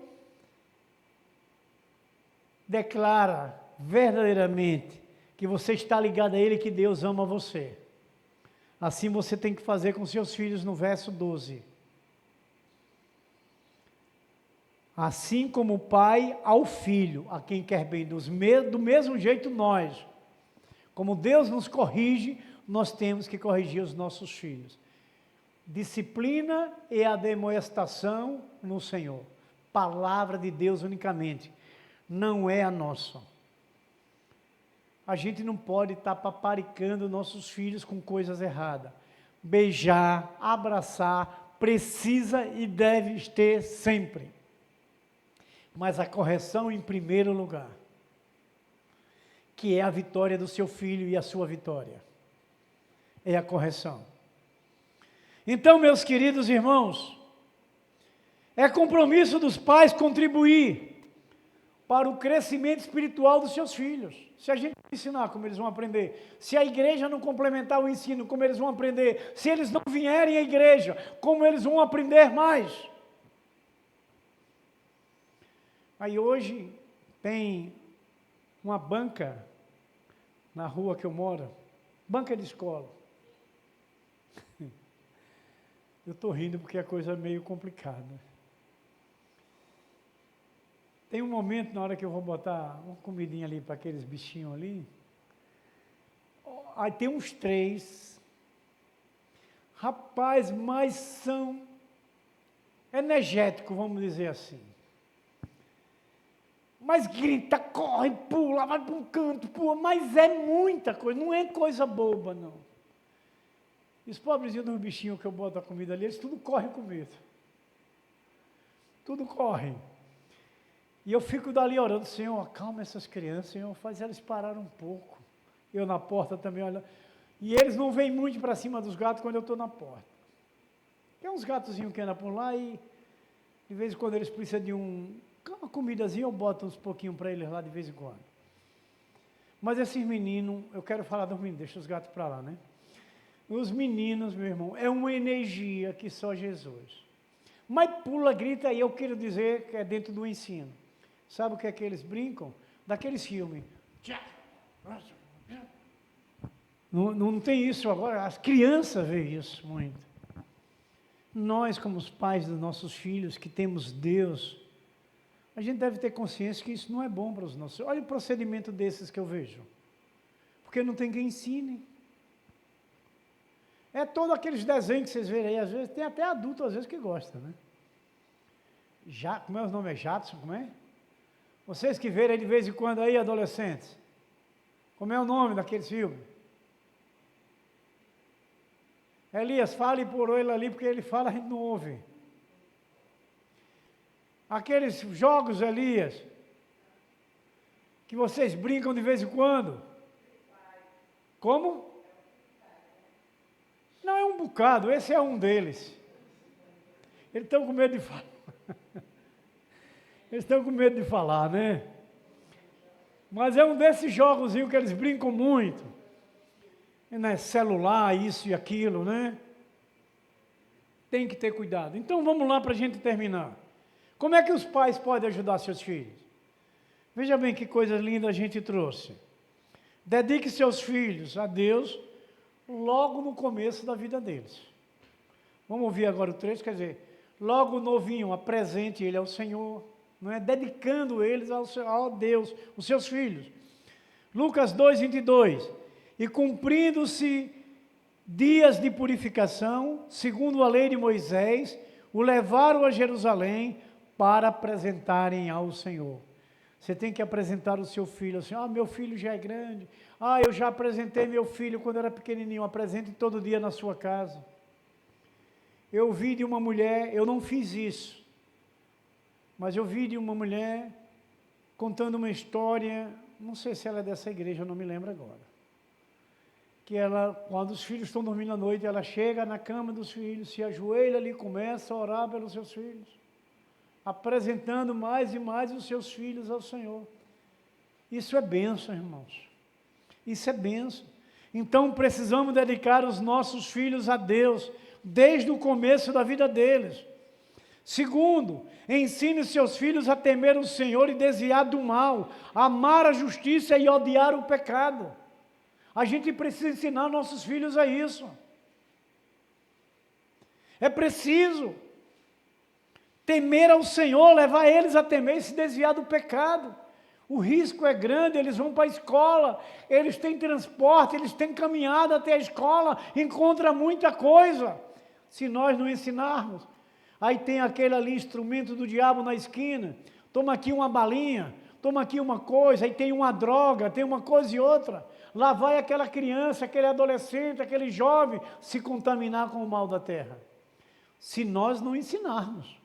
declara verdadeiramente que você está ligado a Ele, que Deus ama você. Assim você tem que fazer com seus filhos no verso 12. Assim como o pai ao filho, a quem quer bem, do mesmo jeito nós, como Deus nos corrige, nós temos que corrigir os nossos filhos. Disciplina e admoestação no Senhor. Palavra de Deus unicamente, não é a nossa. A gente não pode estar paparicando nossos filhos com coisas erradas. Beijar, abraçar, precisa e deve ter sempre. Mas a correção em primeiro lugar, que é a vitória do seu filho e a sua vitória, é a correção. Então, meus queridos irmãos, é compromisso dos pais contribuir para o crescimento espiritual dos seus filhos. Se a gente ensinar, como eles vão aprender. Se a igreja não complementar o ensino, como eles vão aprender. Se eles não vierem à igreja, como eles vão aprender mais. Aí hoje tem uma banca na rua que eu moro, banca de escola. Eu estou rindo porque a coisa é meio complicada. Tem um momento na hora que eu vou botar uma comidinha ali para aqueles bichinhos ali. Aí tem uns 3. Rapaz, mas são energéticos, vamos dizer assim. Mas grita, corre, pula, vai para um canto, pula, mas é muita coisa, não é coisa boba, não. E os pobrezinhos dos bichinhos que eu boto a comida ali, eles tudo correm com medo. Tudo correm. E eu fico dali orando, Senhor, acalma essas crianças, Senhor, faz elas parar um pouco. Eu na porta também olhando. E eles não vêm muito para cima dos gatos quando eu estou na porta. Tem uns gatozinhos que andam por lá e de vez em quando eles precisam de uma comidazinha, eu boto uns pouquinhos para eles lá de vez em quando. Mas esses meninos, eu quero falar dos meninos, deixa os gatos para lá, né? Os meninos, meu irmão, é uma energia que só Jesus. Mas pula, grita, aí eu quero dizer que é dentro do ensino. Sabe o que é que eles brincam? Daqueles filmes. Não tem isso agora, as crianças veem isso muito. Nós, como os pais dos nossos filhos, que temos Deus, a gente deve ter consciência que isso não é bom para os nossos. Olha o procedimento desses que eu vejo. Porque não tem quem ensine. É todos aqueles desenhos que vocês verem aí, às vezes, tem até adulto, às vezes, que gosta, né? Como é o nome? É Jadson, como é? Vocês que verem de vez em quando aí, adolescentes, como é o nome daqueles filmes? Elias, fale por ele ali, porque ele fala, a gente não ouve. Aqueles jogos, Elias, que vocês brincam de vez em quando. Como? Não, é um bocado, esse é um deles. Eles estão com medo de falar. Eles estão com medo de falar, né? Mas é um desses jogos que eles brincam muito. Né? Celular, isso e aquilo, né? Tem que ter cuidado. Então vamos lá para a gente terminar. Como é que os pais podem ajudar seus filhos? Veja bem que coisa linda a gente trouxe. Dedique seus filhos a Deus logo no começo da vida deles. Vamos ouvir agora o trecho, quer dizer, logo novinho, apresente ele ao Senhor, não é? Dedicando eles ao Deus, os seus filhos. Lucas 2:22, e cumprindo-se dias de purificação, segundo a lei de Moisés, o levaram a Jerusalém para apresentarem ao Senhor. Você tem que apresentar o seu filho assim, meu filho já é grande, eu já apresentei meu filho quando era pequenininho, apresente todo dia na sua casa. Eu vi de uma mulher, eu não fiz isso, mas eu vi de uma mulher contando uma história, não sei se ela é dessa igreja, eu não me lembro agora, que ela, quando os filhos estão dormindo à noite, ela chega na cama dos filhos, se ajoelha ali, começa a orar pelos seus filhos, apresentando mais e mais os seus filhos ao Senhor. Isso é bênção, irmãos. Isso é bênção. Então precisamos dedicar os nossos filhos a Deus, desde o começo da vida deles. Segundo, ensine seus filhos a temer o Senhor e desviar do mal, amar a justiça e odiar o pecado. A gente precisa ensinar nossos filhos a isso. É preciso temer ao Senhor, levar eles a temer e se desviar do pecado. O risco é grande, eles vão para a escola, eles têm transporte, eles têm caminhada até a escola, encontra muita coisa. Se nós não ensinarmos, aí tem aquele ali instrumento do diabo na esquina, toma aqui uma balinha, toma aqui uma coisa, aí tem uma droga, tem uma coisa e outra. Lá vai aquela criança, aquele adolescente, aquele jovem se contaminar com o mal da terra. se nós não ensinarmos.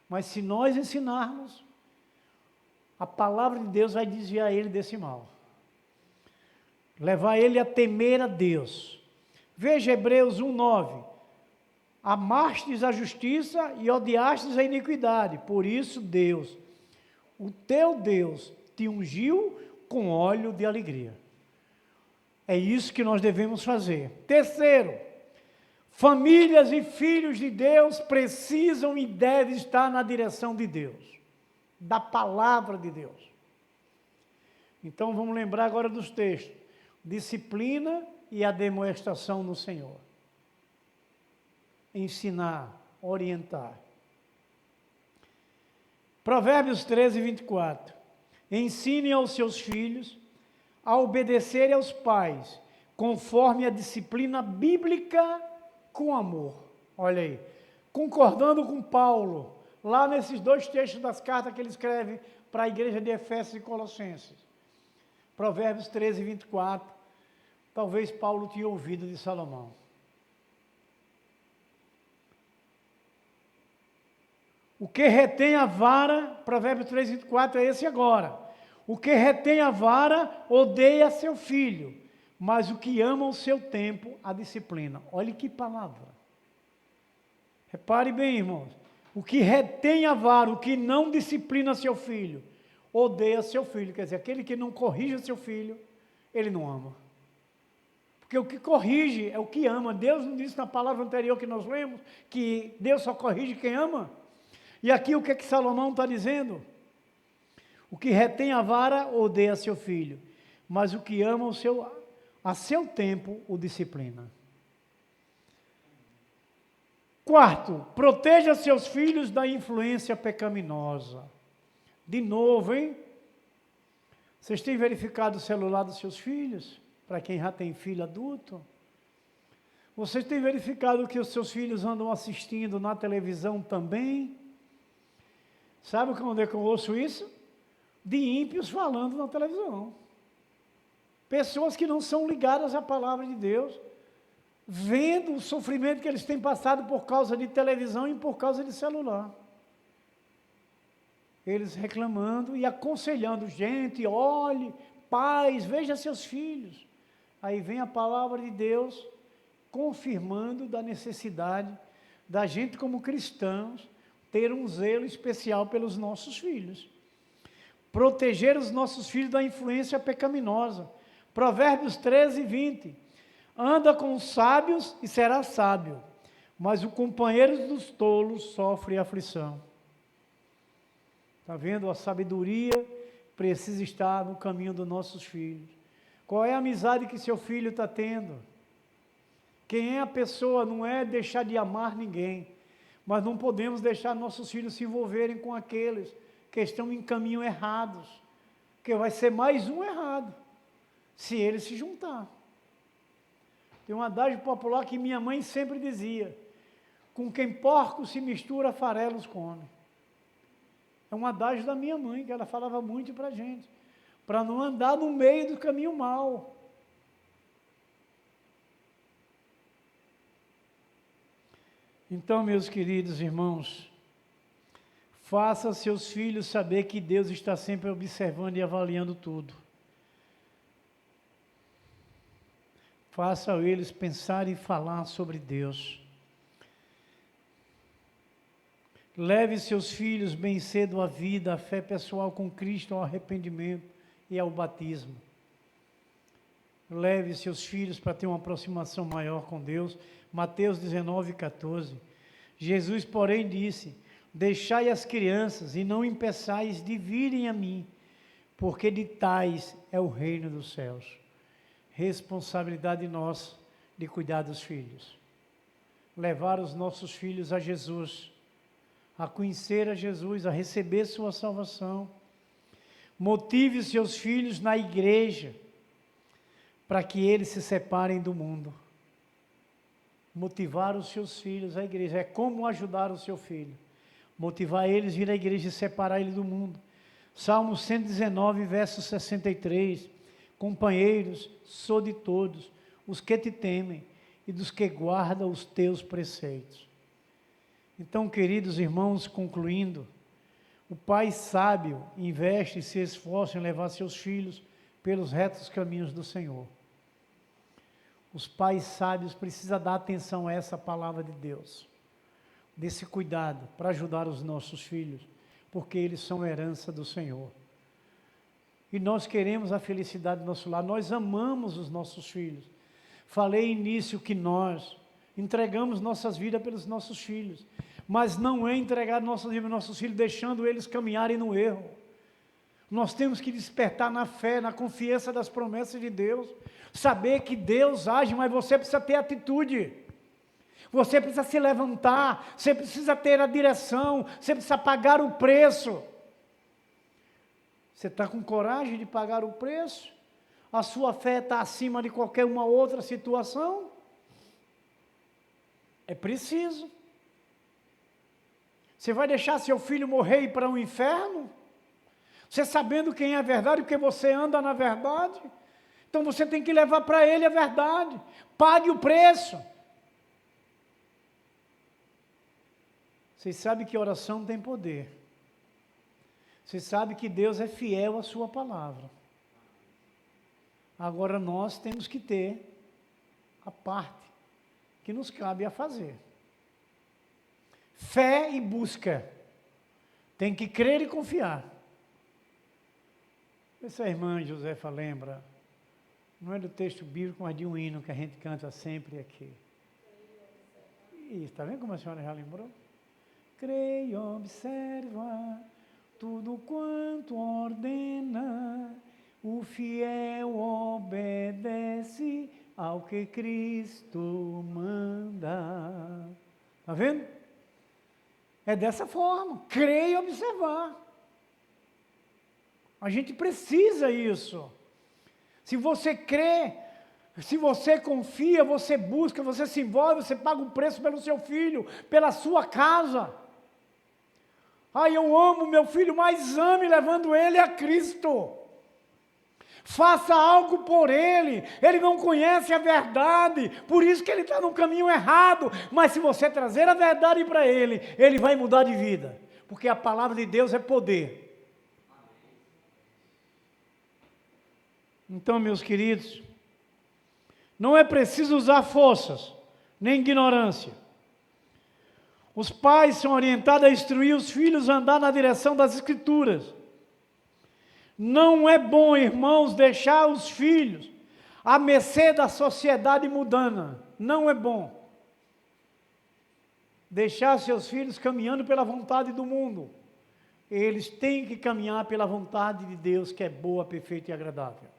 Mas se nós ensinarmos, a palavra de Deus vai desviar ele desse mal. Levar ele a temer a Deus. Veja Hebreus 1:9. Amastes a justiça e odiastes a iniquidade. Por isso Deus, o teu Deus, te ungiu com óleo de alegria. É isso que nós devemos fazer. Terceiro, famílias e filhos de Deus precisam e devem estar na direção de Deus, da palavra de Deus. Então vamos lembrar agora dos textos. Disciplina e a demonstração no Senhor. Ensinar, orientar. Provérbios 13:24. Ensine aos seus filhos a obedecer aos pais, conforme a disciplina bíblica com amor. Olha aí, concordando com Paulo, lá nesses dois textos das cartas que ele escreve para a igreja de Efésios e Colossenses. Provérbios 13:24. Talvez Paulo tinha ouvido de Salomão. O que retém a vara, Provérbios 3:24 é esse agora. O que retém a vara odeia seu filho, mas o que ama o seu tempo, a disciplina. Olha que palavra. Repare bem, irmãos. O que retém a vara, o que não disciplina seu filho, odeia seu filho. Quer dizer, aquele que não corrige seu filho, ele não ama. Porque o que corrige é o que ama. Deus não disse na palavra anterior que nós lemos que Deus só corrige quem ama? E aqui o que é que Salomão está dizendo? O que retém a vara odeia seu filho, mas o que ama a seu tempo o disciplina. Quarto, proteja seus filhos da influência pecaminosa. De novo, hein? Vocês têm verificado o celular dos seus filhos? Para quem já tem filho adulto? Vocês têm verificado o que os seus filhos andam assistindo na televisão também? Sabe onde é que eu ouço isso? De ímpios falando na televisão. Pessoas que não são ligadas à palavra de Deus, vendo o sofrimento que eles têm passado por causa de televisão e por causa de celular. Eles reclamando e aconselhando, gente, olhe, pais, veja seus filhos. Aí vem a palavra de Deus confirmando da necessidade da gente como cristãos ter um zelo especial pelos nossos filhos. Proteger os nossos filhos da influência pecaminosa. Provérbios 13:20. Anda com os sábios e será sábio, mas o companheiro dos tolos sofre aflição. Está vendo? A sabedoria precisa estar no caminho dos nossos filhos. Qual é a amizade que seu filho está tendo? Quem é a pessoa? Não é deixar de amar ninguém, mas não podemos deixar nossos filhos se envolverem com aqueles que estão em caminho errados, porque vai ser mais um errado, se ele se juntar. Tem um adágio popular que minha mãe sempre dizia: com quem porco se mistura, farelos come. É um adágio da minha mãe, que ela falava muito para a gente, para não andar no meio do caminho mau. Então, meus queridos irmãos, faça seus filhos saber que Deus está sempre observando e avaliando tudo. Faça eles pensar e falar sobre Deus. Leve seus filhos bem cedo à vida, à fé pessoal com Cristo, ao arrependimento e ao batismo. Leve seus filhos para ter uma aproximação maior com Deus. Mateus 19:14. Jesus, porém, disse: deixai as crianças e não impeçais de virem a mim, porque de tais é o reino dos céus. Responsabilidade nossa de cuidar dos filhos. Levar os nossos filhos a Jesus, a conhecer a Jesus, a receber sua salvação. Motive os seus filhos na igreja, para que eles se separem do mundo. Motivar os seus filhos à igreja é como ajudar o seu filho. Motivar eles a vir à igreja e separar ele do mundo. Salmo 119, verso 63. Companheiros, sou de todos os que te temem e dos que guardam os teus preceitos. Então, queridos irmãos, concluindo, o pai sábio investe e se esforça em levar seus filhos pelos retos caminhos do Senhor. Os pais sábios precisam dar atenção a essa palavra de Deus, desse cuidado para ajudar os nossos filhos, porque eles são herança do Senhor. E nós queremos a felicidade do nosso lar, nós amamos os nossos filhos. Falei início que nós entregamos nossas vidas pelos nossos filhos, mas não é entregar nossas vidas aos nossos filhos, deixando eles caminharem no erro. Nós temos que despertar na fé, na confiança das promessas de Deus, saber que Deus age, mas você precisa ter atitude, você precisa se levantar, você precisa ter a direção, você precisa pagar o preço. Você está com coragem de pagar o preço? A sua fé está acima de qualquer uma outra situação? É preciso. Você vai deixar seu filho morrer e ir para um inferno? Você sabendo quem é a verdade, porque você anda na verdade? Então você tem que levar para ele a verdade. Pague o preço. Vocês sabem que oração tem poder. Vocês sabem que Deus é fiel à sua palavra. Agora nós temos que ter a parte que nos cabe a fazer. Fé e busca. Tem que crer e confiar. Essa irmã Josefa lembra, não é do texto bíblico, mas de um hino que a gente canta sempre aqui. Isso, está vendo como a senhora já lembrou? Creio e observa tudo quanto ordena, o fiel obedece ao que Cristo manda. Está vendo? É dessa forma, crer e observar. A gente precisa isso. Se você crê, se você confia, você busca, você se envolve, você paga o preço pelo seu filho, pela sua casa. Ai, eu amo meu filho, mas ame levando ele a Cristo. Faça algo por ele. Ele não conhece a verdade, por isso que ele está no caminho errado. Mas se você trazer a verdade para ele, ele vai mudar de vida. Porque a palavra de Deus é poder. Então, meus queridos, não é preciso usar forças, nem ignorância. Os pais são orientados a instruir os filhos a andar na direção das Escrituras. Não é bom, irmãos, deixar os filhos à mercê da sociedade mundana. Não é bom. Deixar seus filhos caminhando pela vontade do mundo. Eles têm que caminhar pela vontade de Deus, que é boa, perfeita e agradável.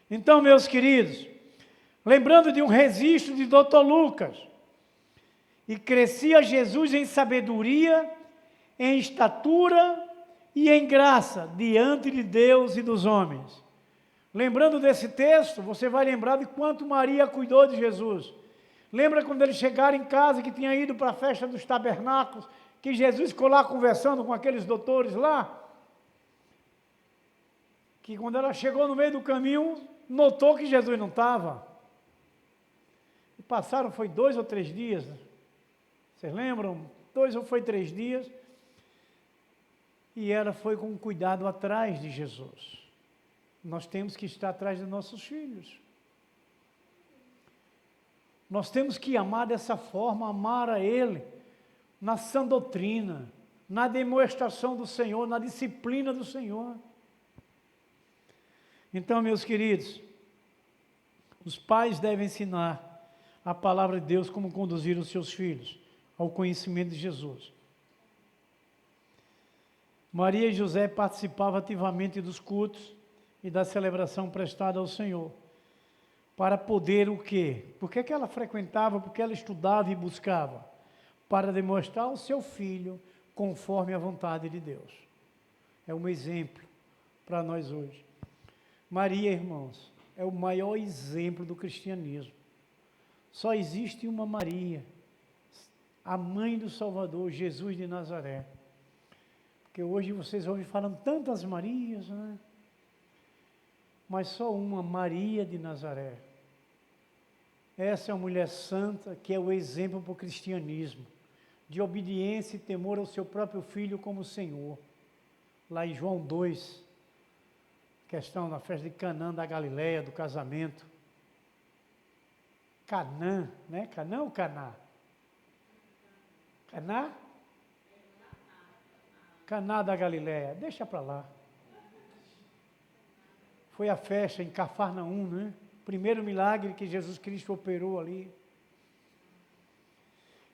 Então, meus queridos, lembrando de um registro de Dr. Lucas, e crescia Jesus em sabedoria, em estatura e em graça diante de Deus e dos homens. Lembrando desse texto, você vai lembrar de quanto Maria cuidou de Jesus. Lembra quando eles chegaram em casa, que tinha ido para a festa dos tabernáculos, que Jesus ficou lá conversando com aqueles doutores lá? Que quando ela chegou no meio do caminho, notou que Jesus não estava. E passaram, foi 2 ou 3 dias, vocês lembram? 2 ou foi 3 dias, e ela foi com cuidado atrás de Jesus. Nós temos que estar atrás dos nossos filhos. Nós temos que amar dessa forma, amar a Ele, na sã doutrina, na demonstração do Senhor, na disciplina do Senhor. Então, meus queridos, os pais devem ensinar a palavra de Deus como conduzir os seus filhos ao conhecimento de Jesus. Maria e José participavam ativamente dos cultos e da celebração prestada ao Senhor, para poder o quê? Por que ela frequentava? Porque ela estudava e buscava? Para demonstrar ao seu filho conforme a vontade de Deus. É um exemplo para nós hoje. Maria, irmãos, é o maior exemplo do cristianismo. Só existe uma Maria, a mãe do Salvador, Jesus de Nazaré. Porque hoje vocês ouvem falando tantas Marias, né? Mas só uma, Maria de Nazaré. Essa é uma mulher santa que é o exemplo para o cristianismo, de obediência e temor ao seu próprio filho como Senhor. Lá em João 2, questão da festa de Canaã da Galileia, do casamento. Canaã, né? Canaã ou Caná? Caná? Caná da Galileia, deixa para lá. Foi a festa em Cafarnaum, né? Primeiro milagre que Jesus Cristo operou ali.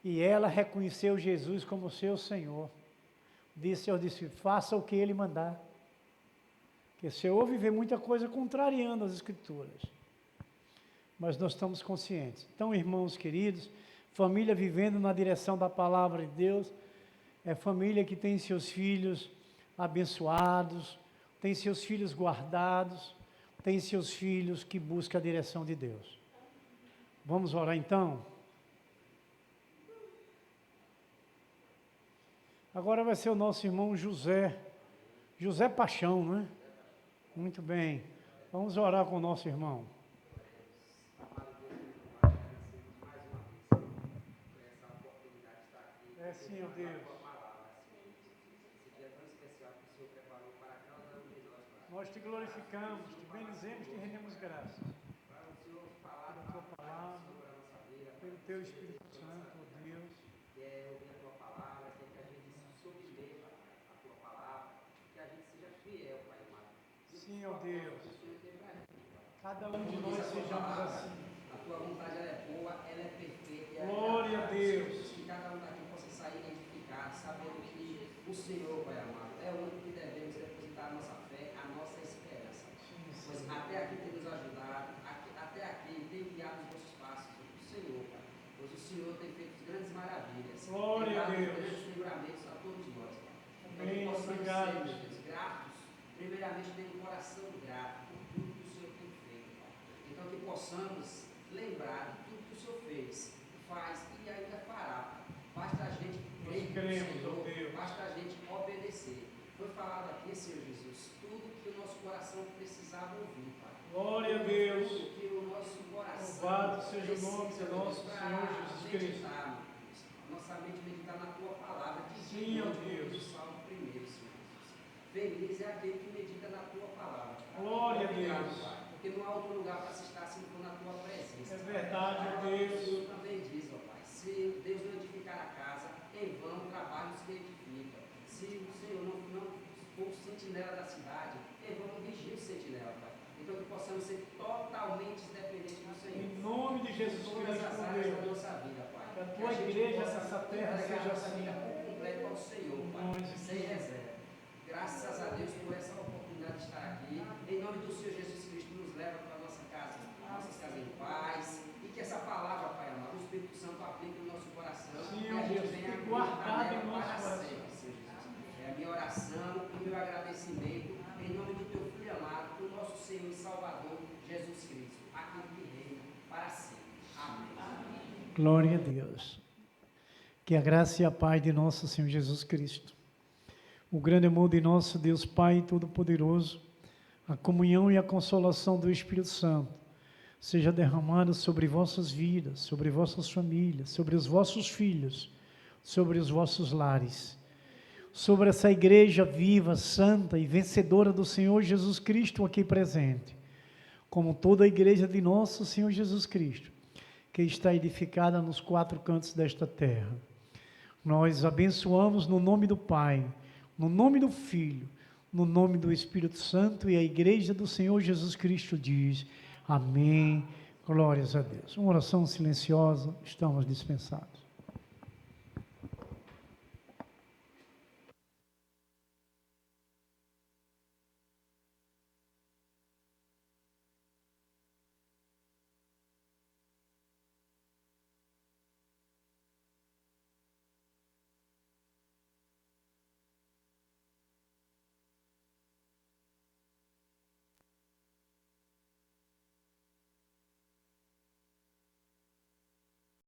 E ela reconheceu Jesus como seu Senhor. Disse ao discípulo, faça o que ele mandar. Porque você ouve ver muita coisa contrariando as Escrituras. Mas nós estamos conscientes. Então, irmãos queridos, família vivendo na direção da palavra de Deus, é família que tem seus filhos abençoados, tem seus filhos guardados, tem seus filhos que buscam a direção de Deus. Vamos orar então? Agora vai ser o nosso irmão José Paixão, né? Muito bem. Vamos orar com o nosso irmão. É sim, ó Deus. Nós te glorificamos, te bendizemos, te rendemos graças. Pela tua palavra, pelo teu Espírito Santo, ó Deus. Que é ouvir a tua palavra, que a gente se submeta à tua palavra, que a gente seja fiel, Pai amado. Sim, ó Deus. Cada um de nós sejamos assim. A tua vontade ela é boa, ela é perfeita. Glória a Deus. Que cada um daqui possa sair identificado, sabendo que o Senhor, Pai amado, é o único que devemos depositar a nossa fé, a nossa esperança. Pois até aqui tem nos ajudado, até aqui tem guiado os nossos passos, o Senhor, Pai. Pois o Senhor tem feito grandes maravilhas. Glória a Deus. Grandes livramentos a todos nós, Pai. Amém. Então, Obrigado. ser, Deus, gratos, primeiramente tendo um coração grato por tudo que o Senhor tem feito, Pai. Então, que possamos lembrar de tudo que o Senhor fez, faz e ainda fará, Pai. Basta a gente crer no Senhor, basta a gente obedecer. Foi falado aqui, Senhor Jesus, tudo que o nosso coração precisava ouvir, Pai. Glória a Deus. Tudo que o nosso coração Louvado seja o nome do nosso Senhor Jesus Cristo. Nossa mente meditar na tua palavra. Sim, ó Deus. Salmo 1, Senhor Jesus. Feliz é aquele que medita na tua palavra. Glória a Deus. Pai, porque não há outro lugar para se estar se não for na tua presença. É verdade, ó Deus. O Senhor também diz, ó Pai, se Deus não edificar a casa, em vão trabalhos que edifica. Se o Senhor não for o sentinela da cidade, em vão vigia o sentinela, Pai. Então que possamos ser totalmente dependentes do Senhor. Em nome de Jesus Cristo, todas as áreas da Deus. nossa vida, Pai. Que a tua igreja nessa terra seja assim. Por completo ao Senhor, Pai, sem reserva. Graças a Deus por essa oportunidade de estar aqui. Em nome do Senhor Jesus Cristo, nos leva para a nossa casa, nossas casas em paz. E que essa palavra, Pai amado, o Espírito Santo aplique no nosso coração. Sim, e a gente Deus, venha guardado em nosso para coração. sempre, Senhor Jesus. É a minha oração e o meu agradecimento em nome do teu Filho amado, do nosso Senhor e Salvador, Jesus Cristo, aquele que reina para sempre. Amém. Glória a Deus. Que a graça e a paz de nosso Senhor Jesus Cristo, o grande amor de nosso Deus Pai Todo-Poderoso, a comunhão e a consolação do Espírito Santo, seja derramada sobre vossas vidas, sobre vossas famílias, sobre os vossos filhos, sobre os vossos lares, sobre essa igreja viva, santa e vencedora do Senhor Jesus Cristo aqui presente, como toda a igreja de nosso Senhor Jesus Cristo, que está edificada nos quatro cantos desta terra. Nós abençoamos no nome do Pai, no nome do Filho, no nome do Espírito Santo, e a igreja do Senhor Jesus Cristo diz: amém, glórias a Deus. Uma oração silenciosa, estamos dispensados.